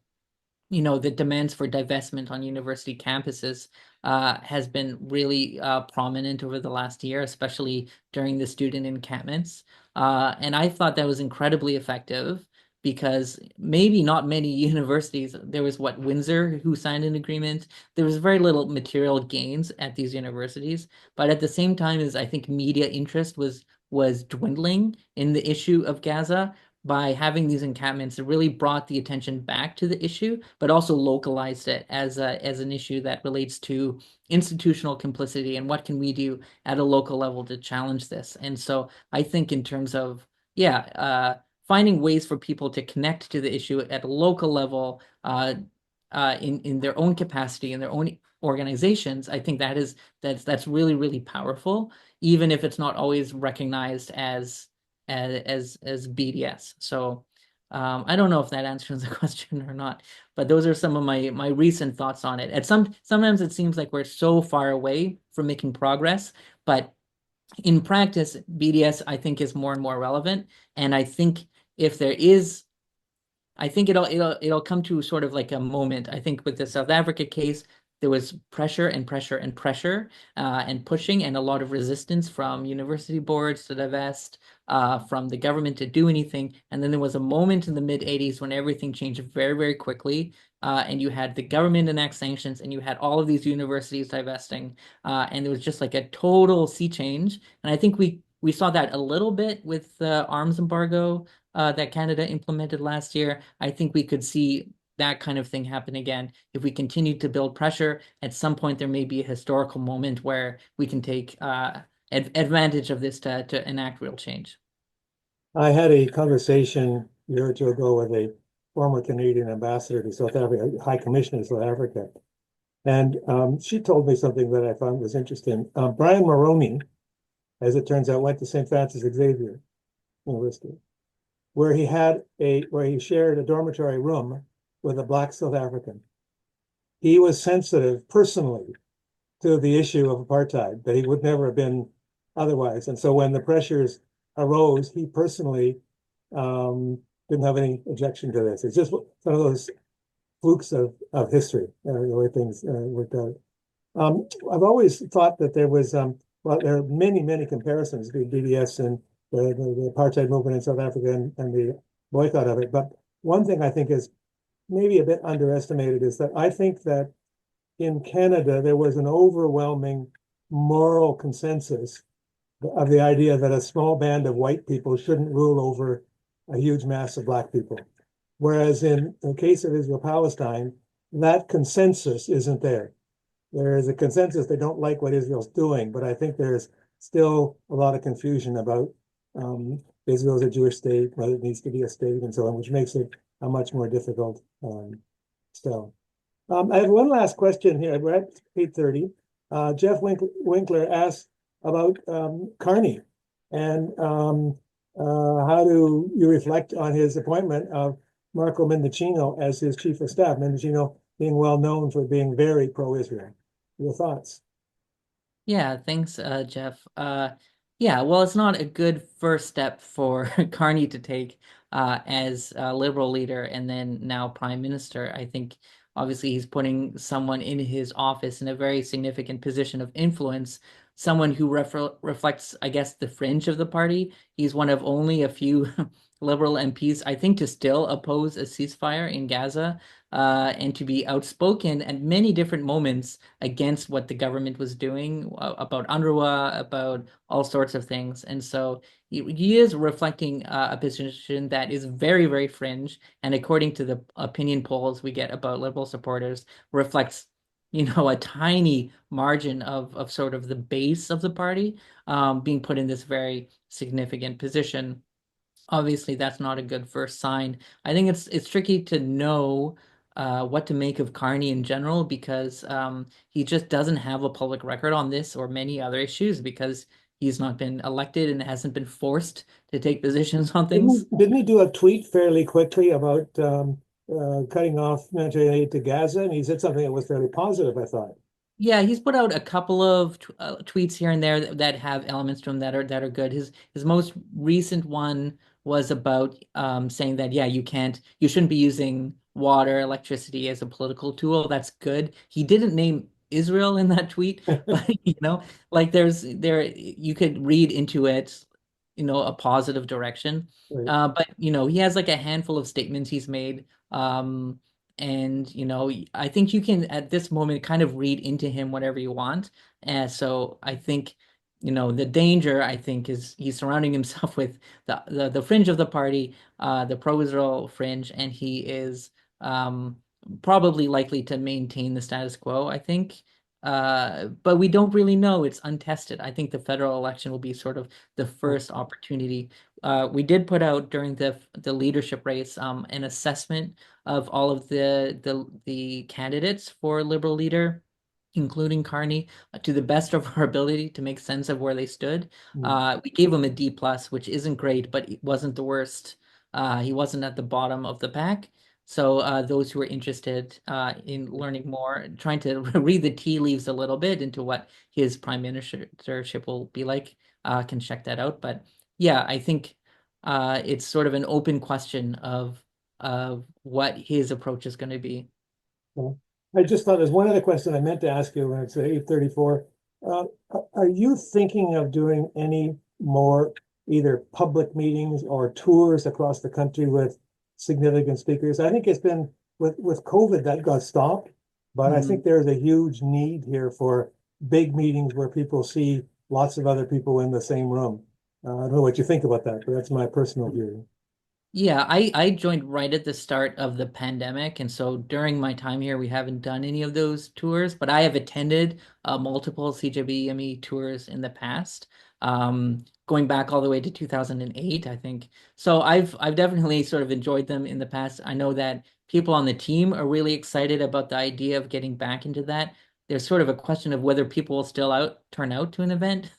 you know, the demands for divestment on university campuses has been really prominent over the last year, especially during the student encampments. And I thought that was incredibly effective, because maybe not many universities, there was Windsor who signed an agreement. There was very little material gains at these universities, but at the same time as I think media interest was dwindling in the issue of Gaza, by having these encampments, it really brought the attention back to the issue, but also localized it as an issue that relates to institutional complicity and what can we do at a local level to challenge this. And so I think in terms of, finding ways for people to connect to the issue at a local level in their own capacity, in their own organizations, I think that's really, really powerful, even if it's not always recognized as BDS. So I don't know if that answers the question or not, but those are some of my recent thoughts on it. Sometimes it seems like we're so far away from making progress, but in practice, BDS, I think, is more and more relevant. And I think if there is, I think it'll come to sort of like a moment. I think with the South Africa case, there was pressure and pressure and pressure and pushing and a lot of resistance from university boards to divest, from the government to do anything. And then there was a moment in the mid-'80s when everything changed very, very quickly. And you had the government enact sanctions, and you had all of these universities divesting. And there was just like a total sea change. And I think we saw that a little bit with the arms embargo that Canada implemented last year. I think we could see that kind of thing happen again. If we continue to build pressure, at some point there may be a historical moment where we can take advantage of this to enact real change. I had a conversation a year or two ago with a former Canadian ambassador to South Africa, High Commissioner to South Africa. And she told me something that I found was interesting. Brian Mulroney, as it turns out, went to St. Francis Xavier University, where he shared a dormitory room with a Black South African. He was sensitive personally to the issue of apartheid that he would never have been otherwise. And so when the pressures arose, he personally didn't have any objection to this. It's just one of those flukes of history, the way things worked out. I've always thought that there was, well, there are many, many comparisons between BDS and the apartheid movement in South Africa and the boycott of it. But one thing I think is maybe a bit underestimated is that I think that in Canada, there was an overwhelming moral consensus of the idea that a small band of white people shouldn't rule over a huge mass of Black people. Whereas in the case of Israel-Palestine, that consensus isn't there. There is a consensus they don't like what Israel's doing, but I think there's still a lot of confusion about Israel's a Jewish state, whether it needs to be a state and so on, which makes it a much more difficult still. I have one last question here. We're at 8:30. Jeff Winkler asked about Carney and how do you reflect on his appointment of Marco Mendicino as his chief of staff, Mendicino being well known for being very pro-Israel. Your thoughts? Yeah, thanks, Jeff. Yeah, well, it's not a good first step for Carney to take as a Liberal leader and then now Prime Minister. I think obviously he's putting someone in his office in a very significant position of influence, someone who reflects, I guess, the fringe of the party. He's one of only a few Liberal MPs, I think, to still oppose a ceasefire in Gaza and to be outspoken at many different moments against what the government was doing about UNRWA, about all sorts of things. And so he is reflecting a position that is very, very fringe. And according to the opinion polls we get about Liberal supporters, reflects a tiny margin of sort of the base of the party being put in this very significant position. Obviously, that's not a good first sign. I think it's tricky to know what to make of Carney in general because he just doesn't have a public record on this or many other issues because he's not been elected and hasn't been forced to take positions on things. Didn't he do a tweet fairly quickly about cutting off humanitarian aid to Gaza? And he said something that was fairly positive, I thought. Yeah, he's put out a couple of tweets here and there that have elements to him that are good. His most recent one was about saying that you shouldn't be using water, electricity as a political tool. That's good. He didn't name Israel in that tweet, but like you could read into it, a positive direction. Right. But he has like a handful of statements he's made. And I think you can at this moment kind of read into him whatever you want. And so I think the danger, I think, is he's surrounding himself with the fringe of the party, the pro-Israel fringe, and he is probably likely to maintain the status quo, I think. But we don't really know. It's untested. I think the federal election will be sort of the first opportunity. We did put out during the leadership race an assessment of all of the candidates for Liberal leader, including Carney, to the best of our ability to make sense of where they stood. We gave him a D+, which isn't great, but it wasn't the worst. He wasn't at the bottom of the pack. So those who are interested in learning more, trying to read the tea leaves a little bit into what his prime ministership will be like, can check that out. But yeah, I think it's sort of an open question of what his approach is going to be. I just thought there's one other question I meant to ask you when it's 8:34. Are you thinking of doing any more either public meetings or tours across the country with significant speakers? I think it's been with COVID that got stopped, but I think there's a huge need here for big meetings where people see lots of other people in the same room. I don't know what you think about that, but that's my personal view. Yeah, I joined right at the start of the pandemic, and so during my time here, we haven't done any of those tours, but I have attended multiple CJPME tours in the past, going back all the way to 2008, I think. So I've definitely sort of enjoyed them in the past. I know that people on the team are really excited about the idea of getting back into that. There's sort of a question of whether people will still turn out to an event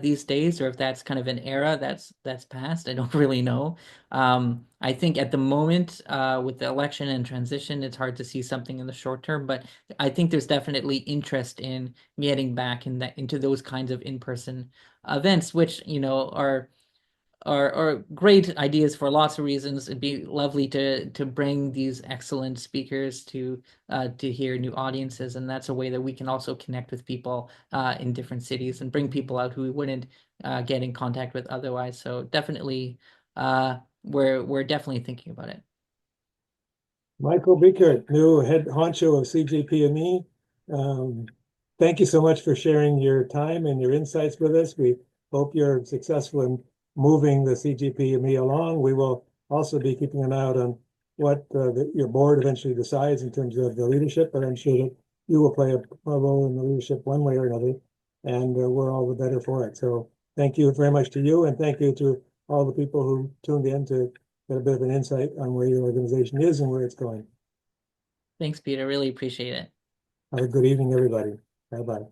these days, or if that's kind of an era that's past. I don't really know. I think at the moment, with the election and transition, it's hard to see something in the short term, but I think there's definitely interest in getting back into those kinds of in-person events, which, are great ideas for lots of reasons. It'd be lovely to bring these excellent speakers to hear new audiences, and that's a way that we can also connect with people in different cities and bring people out who we wouldn't get in contact with otherwise. So definitely, we're definitely thinking about it. Michael Bueckert, new head honcho of CJPME. Thank you so much for sharing your time and your insights with us. We hope you're successful in moving the CJPME along. We will also be keeping an eye out on what your board eventually decides in terms of the leadership, but I'm sure that you will play a role in the leadership one way or another, and we're all the better for it. So thank you very much to you, and thank you to all the people who tuned in to get a bit of an insight on where your organization is and where it's going. Thanks, Peter. Really appreciate it. Have a good evening, everybody. Bye-bye.